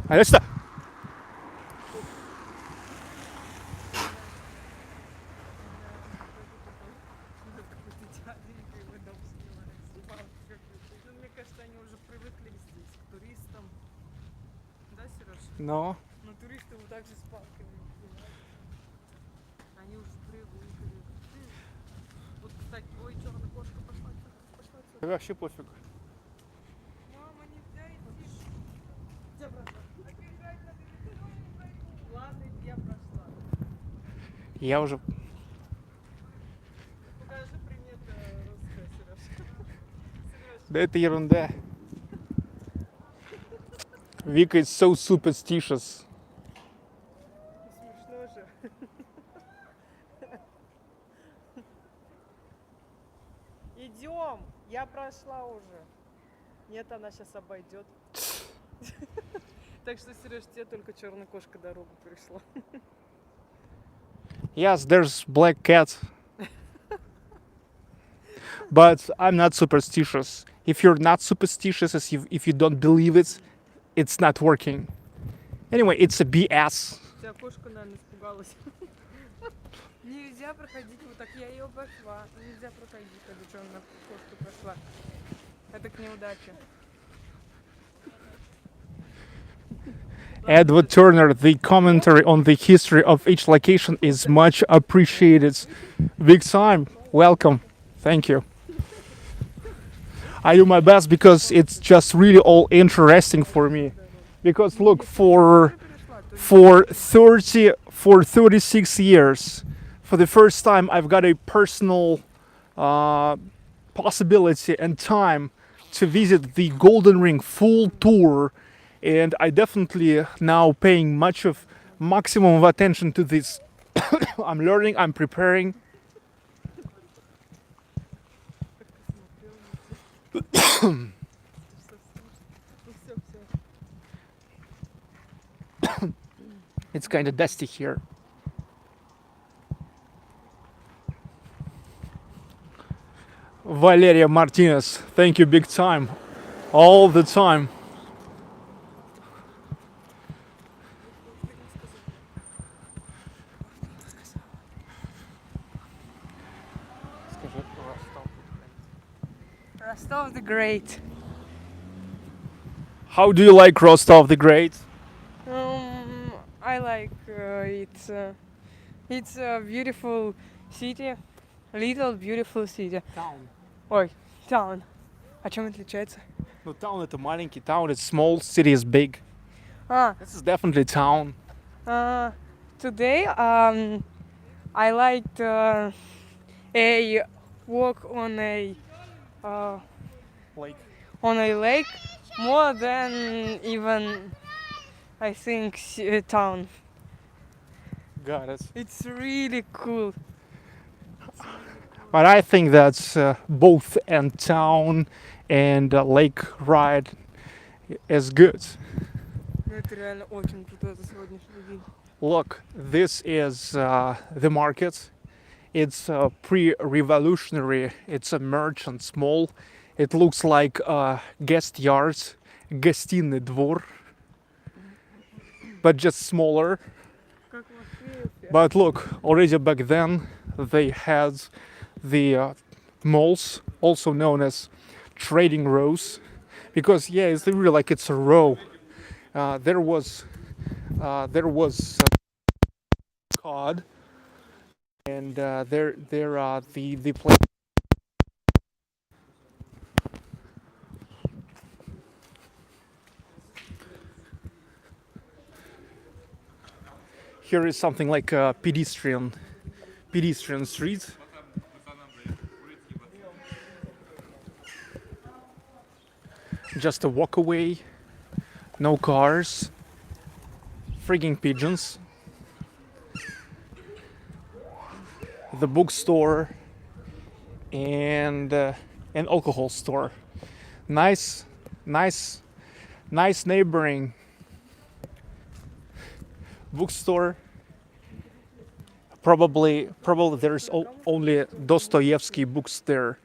А это что? Какой-то дяденька его дом снимает, снимал, как это. Ну, мне кажется, они уже привыкли здесь к туристам. Да, Сереж? No. Ну, туристы вот так же с палками снимают. Они уже привыкли. Вот, кстати, ой, черная кошка пошла отсюда. Вообще пофиг. Мама, нельзя идти. Где прошла? Ладно, я прошла. Я уже... Покажи примет русская, Сереж. Сереж, Да это ерунда. Vika is so superstitious. Смешно же. Идем. Я прошла уже. Нет, она сейчас обойдет. Так что, Сереж, тебе только черная кошка дорогу перешла. Yes, there's black cat. But I'm not superstitious. If you're not superstitious, if you don't believe it, it's not working. Anyway, it's a BS. У тебя кошка, наверное, испугалась. Нельзя проходить вот так. Я ее обошла. Нельзя проходить, когда черная кошка прошла. Это к неудаче. Edward Turner, the commentary on the history of each location is much appreciated. Big time. Welcome. Thank you. I do my best because it's just really all interesting for me. Because look, for 36 years, for the first time, I've got a personal possibility and time to visit the Golden Ring full tour, and I definitely now paying much of maximum of attention to this. I'm learning, I'm preparing. It's kind of dusty here. Valeria Martinez, thank you big time. All the time. Rostov the Great. How do you like Rostov the Great? I like it's a beautiful city, little beautiful city. Town. Ой, town. А чем отличается? No, town это маленький, town is small, city is big. This is definitely town. Today I liked a walk on a Like lake more than even I think town. got it. It's really cool. But I think that's both in town and lake ride is good. Ну, это реально очень круто за сегодняшний день. Look, this is the market. It's pre-revolutionary. It's a merchant mall. It looks like guest yards, гостиный двор, but just smaller. Как в Москве. But look, already back then they had the malls, also known as trading rows, because yeah, it's really like it's a row. There was cod, and there are the place. Here is something like a pedestrian street. Just a walk away, no cars, frigging pigeons. The bookstore and an alcohol store. Nice neighboring. Bookstore. Probably there's only Dostoevsky books there.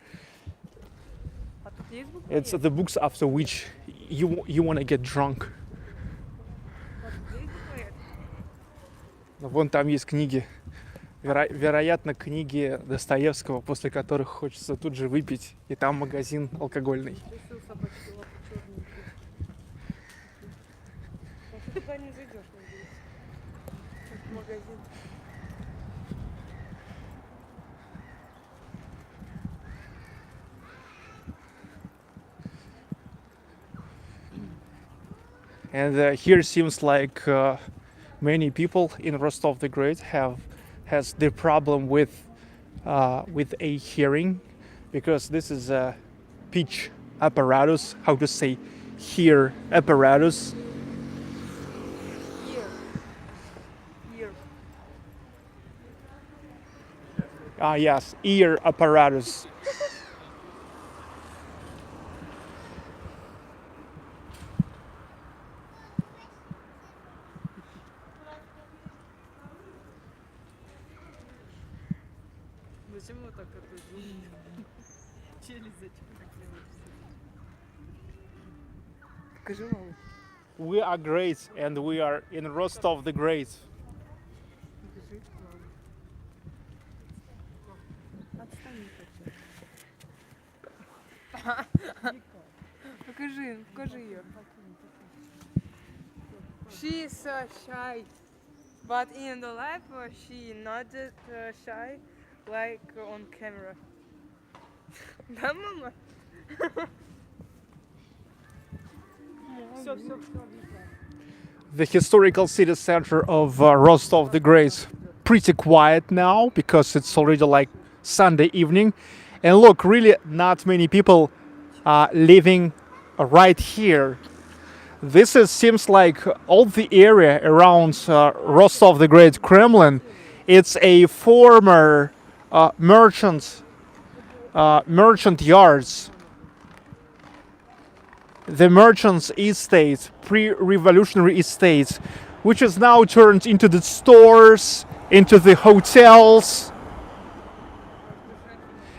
А тут есть буквы? It's the books after which you want to get drunk. А тут есть буквы? Вон там есть книги. Вероятно, книги Достоевского, после которых хочется тут же выпить. И там магазин алкогольный. Решил собачки лапы черненькие. А ты туда не зайдешь, надеюсь. Это магазин. And here seems like many people in Rostov the Great has the problem with a hearing, because this is a pitch apparatus. How to say here apparatus? Here. Here. Ah, yes, ear apparatus. Зачем вот так это делать? Челюсть зачем так делаешь? Покажи маму. We are great and we are in Rostov the Great. Покажи маму. Отстань, не хочу. Покажи ее. She is so shy, but in the life she not that shy like on camera. Да, мама? Все. The historical city center of Rostov the Great. Pretty quiet now because it's already like Sunday evening. And look, really not many people living right here. This seems like all the area around Rostov the Great Kremlin. It's a former merchant yards. The merchant's estate, pre-revolutionary estate, which is now turned into the stores, into the hotels,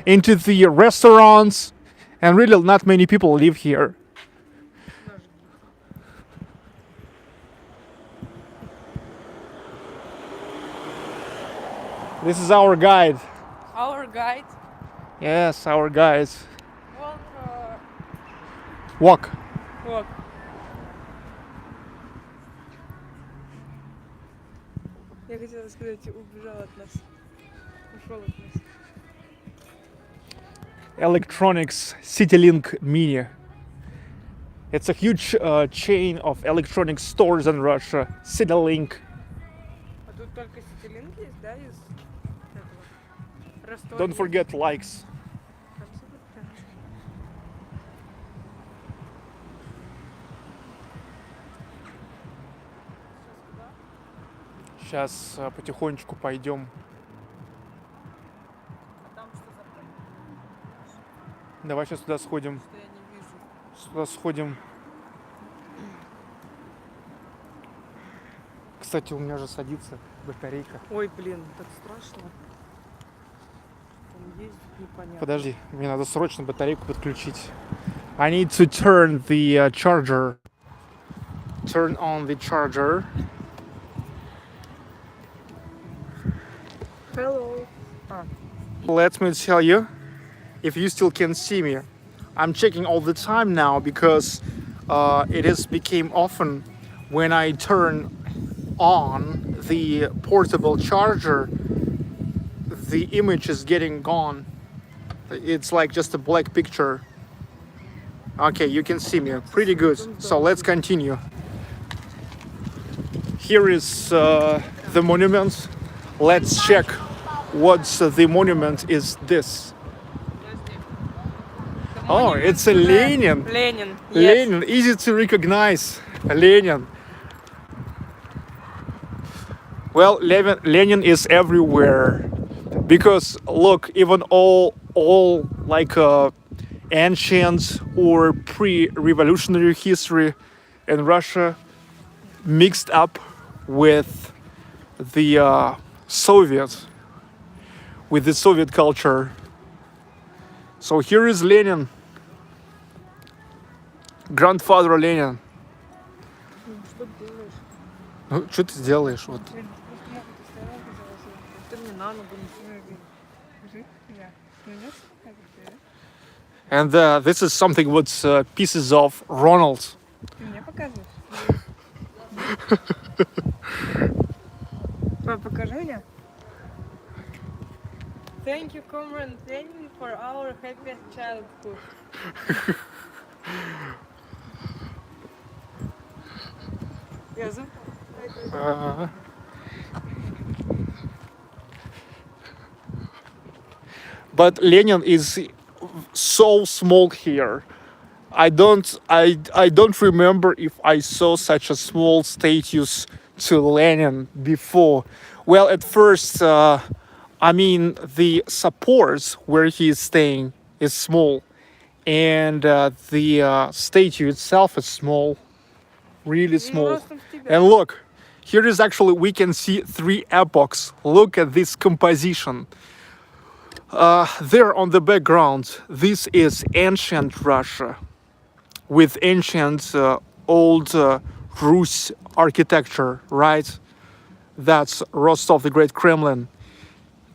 into the restaurants, and really not many people live here. This is our guide. Our guide. Yes, our guide. Walk. Walk. Я хотела сказать, убежал от нас. Ушел от нас. Electronics CityLink Mini. It's a huge chain of electronic stores in Russia. CityLink. А тут только Ситилинг есть, да, из этого? Ростов. Don't forget likes. Сейчас потихонечку пойдем. А там что за проект? Давай сейчас туда сходим. Что я не вижу. Сюда сходим. Кстати, у меня же садится батарейка. Ой, блин, так страшно. Там ездить непонятно. Подожди, мне надо срочно батарейку подключить. I need to turn the charger. Turn on the charger. Hello. Let me tell you, if you still can see me, I'm checking all the time now because it has become often when I turn on the portable charger, the image is getting gone. It's like just a black picture. Okay, you can see me pretty good. So let's continue. Here is the monument. Let's check what the monument is this. Oh, it's a Lenin. Ленин. Lenin, easy to recognize. Lenin. Well, Lenin is everywhere because look, even all like ancient or pre-revolutionary history in Russia mixed up with the Soviet culture. So here is Lenin, grandfather Lenin. Что ты делаешь? Ну, что ты делаешь? Вот. Блин, просто ногу ты стояла, казалось, ты мне на ногу не смотри. Да. And this is something with pieces of Ronald. Ты мне показываешь? Папа, покажи мне. Thank you, Comrade Lenin, for our happy childhood. Yazım. But Lenin is so small here. I don't remember if I saw such a small statues to Lenin before. Well, at first, I mean, the supports where he is staying is small, and the statue itself is small, really small. And look, here is actually, we can see 3 epochs. Look at this composition. There on the background, this is ancient Russia with ancient old Rus architecture, right? That's Rostov the Great Kremlin.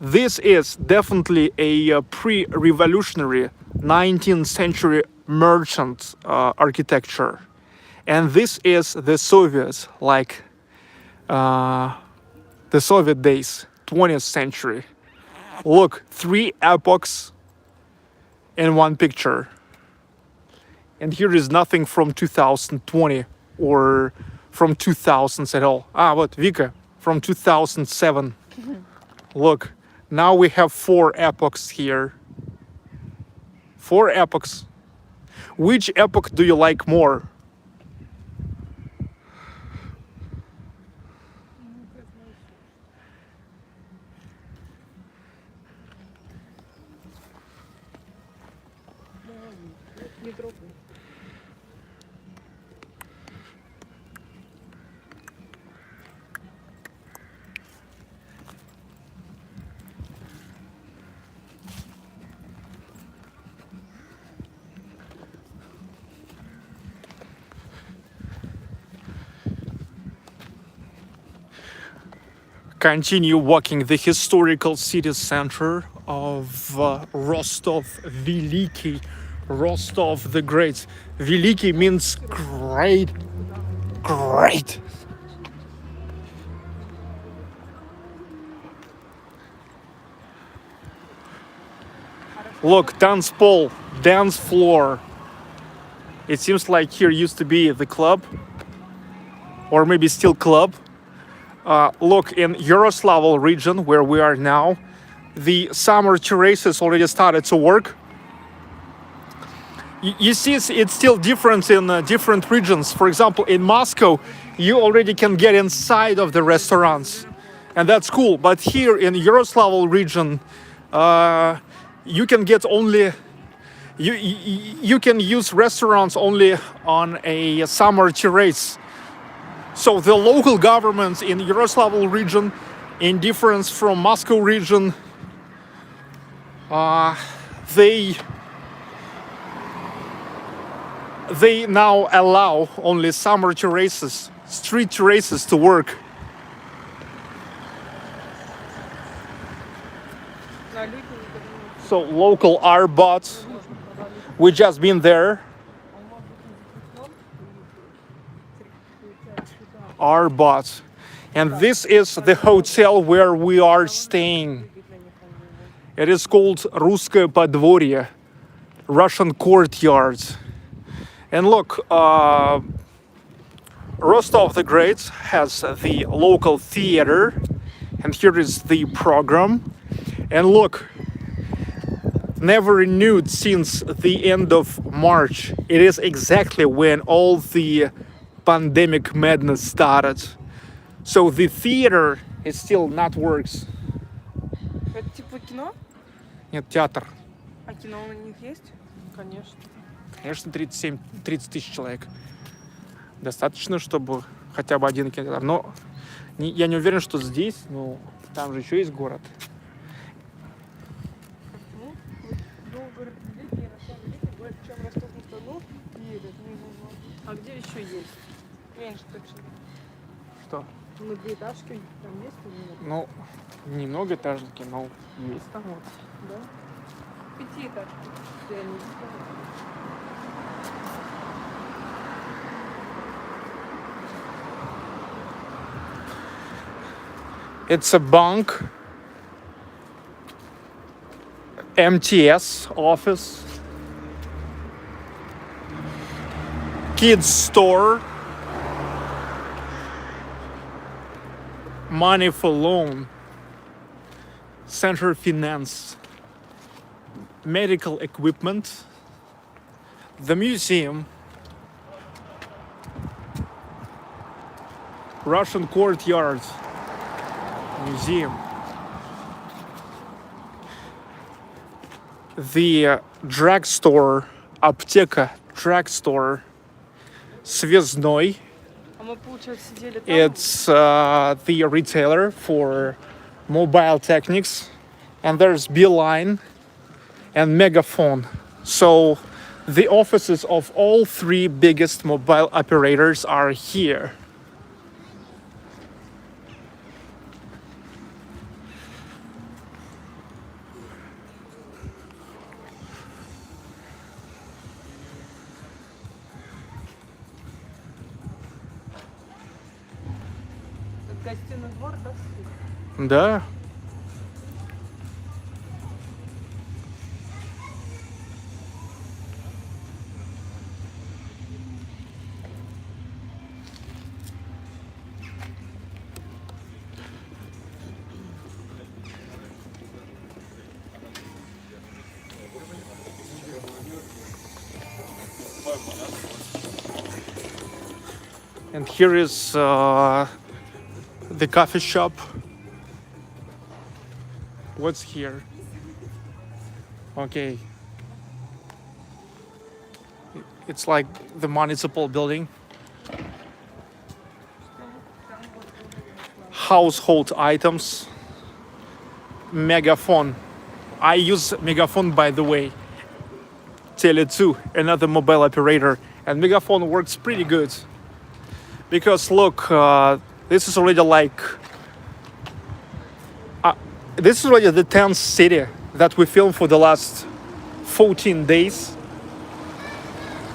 This is definitely a pre-revolutionary 19th century merchant architecture. And this is the Soviets, like the Soviet days, 20th century. Look, 3 epochs in one picture. And here is nothing from 2020 or from 2000s at all. Ah, what, Vika, from 2007. Look, now we have 4 epochs here. 4 epochs. Which epoch do you like more? Continue walking the historical city center of Rostov Velikiy, Rostov the Great. Velikiy means great, great. Look, dance pole, dance floor. It seems like here used to be the club, or maybe still club. Look, in Yaroslavl region, where we are now, the summer terraces already started to work. You see, it's still different in different regions. For example, in Moscow, you already can get inside of the restaurants, and that's cool. But here in Yaroslavl region, you can get only you can use restaurants only on a summer terrace. So the local governments in Yaroslavl region, in difference from Moscow region, they now allow only summer terraces, street terraces to work. So local Arbot, we just been there. Arbot. And this is the hotel where we are staying. It is called Russkoye Podvorye, Russian courtyard. And look, Rostov the Great has the local theater, and here is the program. And look, never renewed since the end of March. It is exactly when all the pandemic madness started. So the theater is still not works. Это типа кино? Нет, театр. А кино у них есть? Конечно. Конечно, 30 тысяч человек. Достаточно, чтобы хотя бы один кинотеатр. Но я не уверен, что здесь, но там же еще есть город. Ну, Новгород Великий, Ярославль больше, чем Ростов-на-Дону. А где еще есть? Меньше точно. Что? Многоэтажки там есть или нет? Ну, немного этажники, но есть. Там вот, да? 5-этажки. Я не знаю. It's a bank, MTS office, kids store, money for loan, center finance, medical equipment, The museum, Russian courtyard museum, the drugstore, аптека, drugstore, Связной. А мы, получается, сидели там. It's the retailer for mobile techniques, and there's Beeline and Megaphone. So the offices of all three biggest mobile operators are here. Гостиный двор, да? Да. And here is the coffee shop. What's here? Okay. It's like the municipal building. Household items. Megaphone. I use Megaphone, by the way. Tele2, another mobile operator. And Megaphone works pretty good. Because look, this is already like... this is already the 10th city that we filmed for the last 14 days.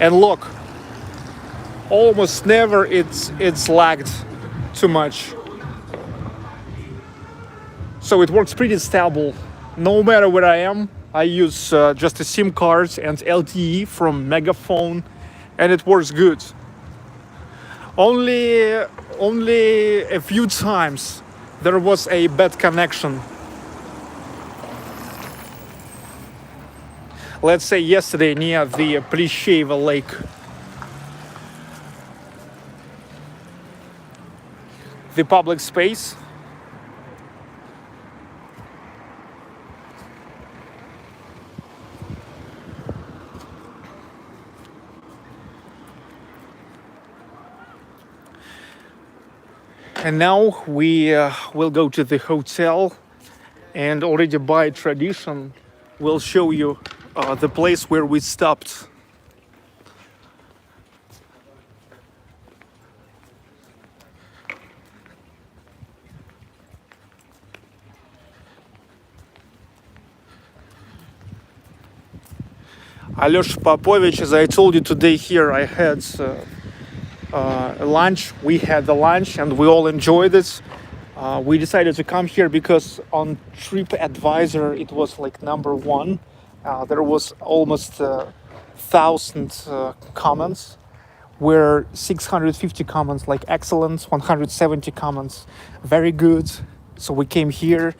And look, almost never it's lagged too much. So it works pretty stable. No matter where I am, I use just a SIM card and LTE from Megaphone, and it works good. Only a few times there was a bad connection. Let's say yesterday near the Plesheva Lake. The public space. And now we will go to the hotel, and already by tradition we'll show you the place where we stopped. Alёsha Popovich, as I told you today here, I had lunch. We had the lunch and we all enjoyed it. We decided to come here because on TripAdvisor it was like #1. There was almost 1,000 comments, where 650 comments like excellent, 170 comments very good. So we came here,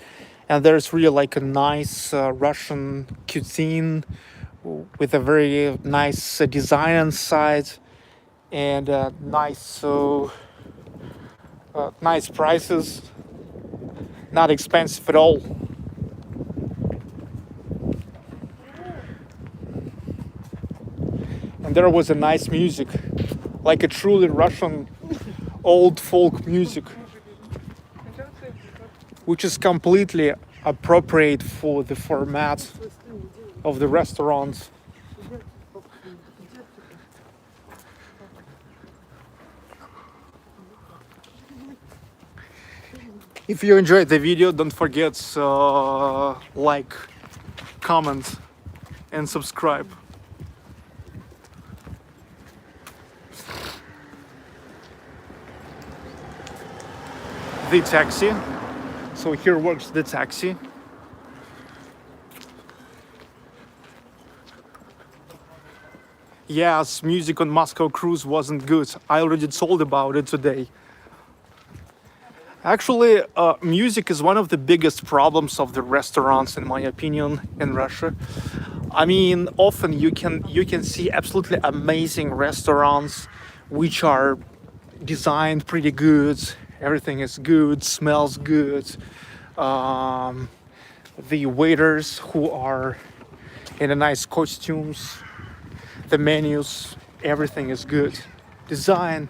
and there's really like a nice Russian cuisine with a very nice design inside, and nice prices, not expensive at all. And there was a nice music, like a truly Russian old folk music, which is completely appropriate for the format of the restaurant. If you enjoyed the video, don't forget like, comment and subscribe. The taxi. So here works the taxi. Yes, music on Moscow cruise wasn't good. I already told about it today. Actually, music is one of the biggest problems of the restaurants, in my opinion, in Russia. I mean, often you can see absolutely amazing restaurants, which are designed pretty good. Everything is good, smells good. Um, the waiters who are in a nice costumes, the menus, everything is good. Design,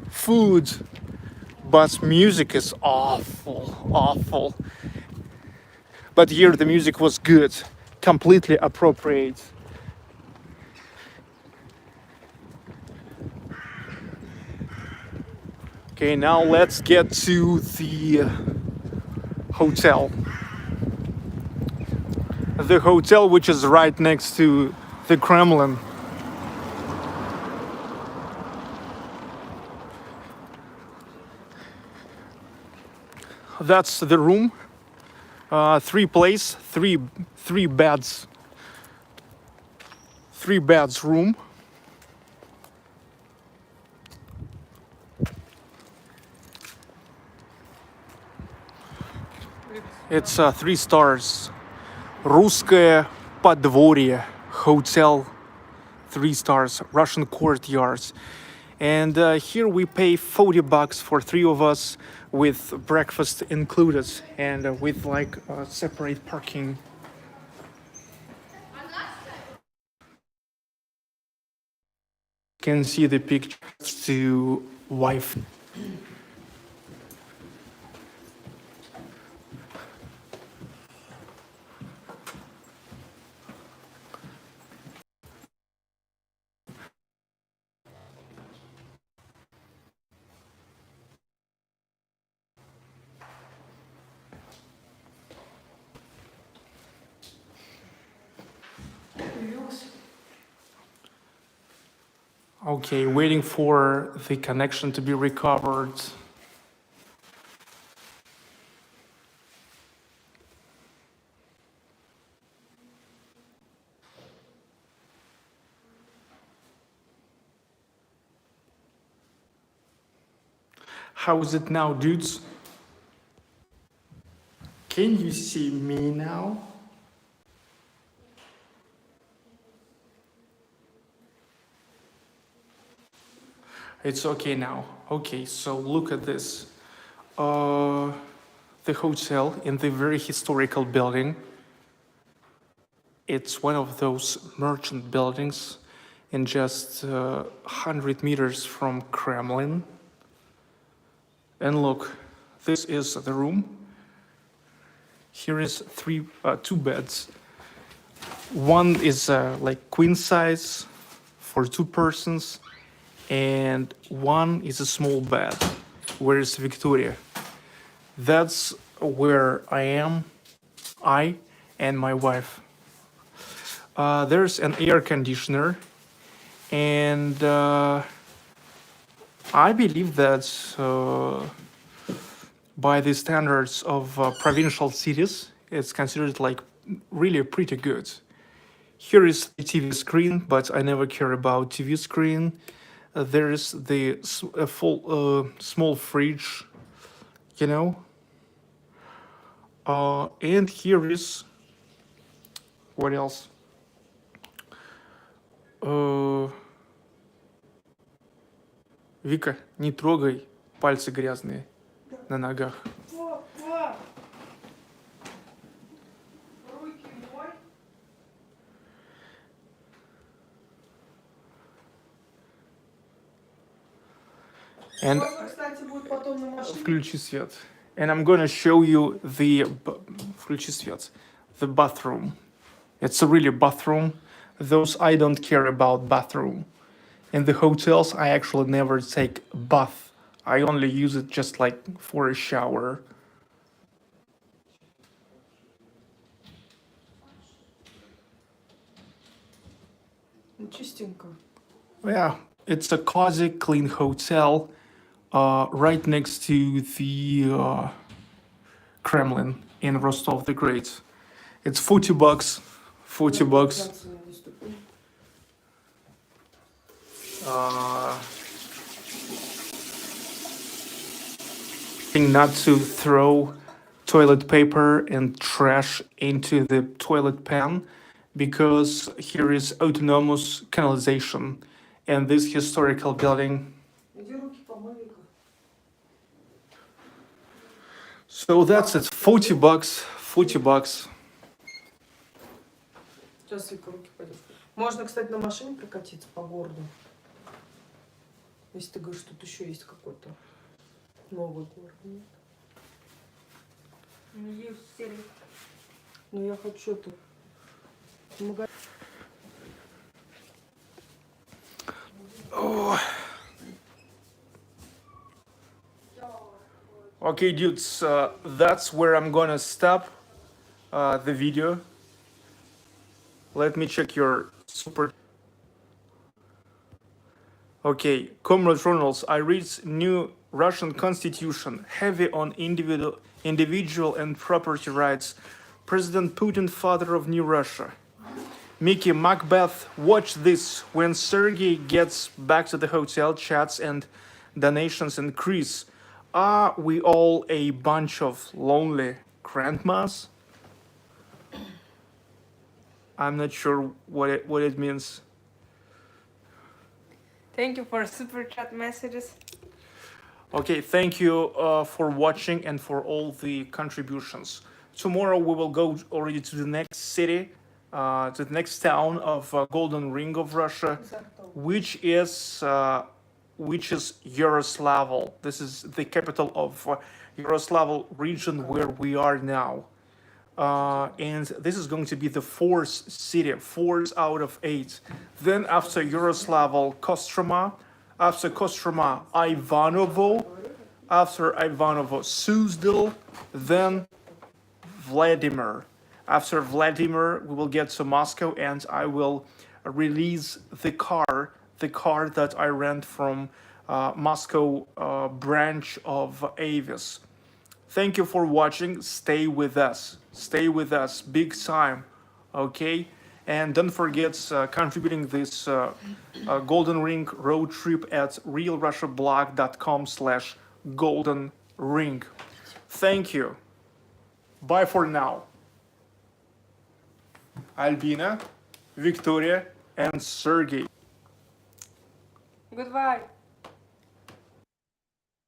food, but music is awful, awful. But here the music was good, completely appropriate. Okay, now let's get to the hotel. The hotel, which is right next to the Kremlin. That's the room. Three beds. 3 beds room. It's 3 stars. Русское подворье hotel, 3 stars, Russian courtyards. And here we pay $40 for 3 of us with breakfast included and with like separate parking. You can see the pictures to wife. Okay, waiting for the connection to be recovered. How is it now, dudes? Can you see me now? It's okay now. Okay, so look at this. The hotel in the very historical building. It's one of those merchant buildings in just 100 meters from Kremlin. And look, this is the room. Here is 2 beds. One is like queen size for 2 persons, and one is a small bed. Where is Victoria? That's where I am, I and my wife. There's an air conditioner, and I believe that by the standards of provincial cities, it's considered like really pretty good. Here is the TV screen, but I never care about TV screen. There is the full small fridge, you know. And here is what else? Вика, не трогай пальцы грязные на ногах. And включи свет. And I'm gonna show you the включи свет. The bathroom. It's a really bathroom. Those I don't care about bathroom. In the hotels, I actually never take a bath. I only use it just like for a shower. Чистенько. Yeah, it's a cozy, clean hotel right next to the Kremlin in Rostov the Great. It's $40. $40. Not to throw toilet paper and trash into the toilet pan because here is autonomous canalization and this historical building. So that's it, 40 bucks, 40 bucks. Сейчас Вика руки пойдет. Можно, кстати, на машине прокатиться по городу. Если ты говоришь, что тут еще есть какой-то новый город. Нет? Есть сервис. Ну я хочу это. Магазин. Okay, dudes, that's where I'm gonna stop the video. Let me check your super. Okay, Comrade Ronalds, I read new Russian constitution, heavy on individual and property rights. President Putin, father of new Russia. Mickey Macbeth, watch this. When Sergei gets back to the hotel, chats and donations increase. Are we all a bunch of lonely grandmas? I'm not sure what it means. Thank you for super chat messages. Okay, thank you for watching and for all the contributions. Tomorrow we will go already to the next city, to the next town of Golden Ring of Russia, which is Yaroslavl. This is the capital of Yaroslavl region where we are now. And this is going to be the fourth city, 4 out of 8. Then after Yaroslavl, Kostroma. After Kostroma, Ivanovo. After Ivanovo, Suzdal. Then Vladimir. After Vladimir, we will get to Moscow and I will release the car that I rent from Moscow branch of Avis. Thank you for watching. Stay with us. Stay with us big time. Okay? And don't forget contributing this Golden Ring road trip at realrussiablog.com/golden ring. Thank you. Bye for now. Albina, Victoria, and Sergey. Goodbye.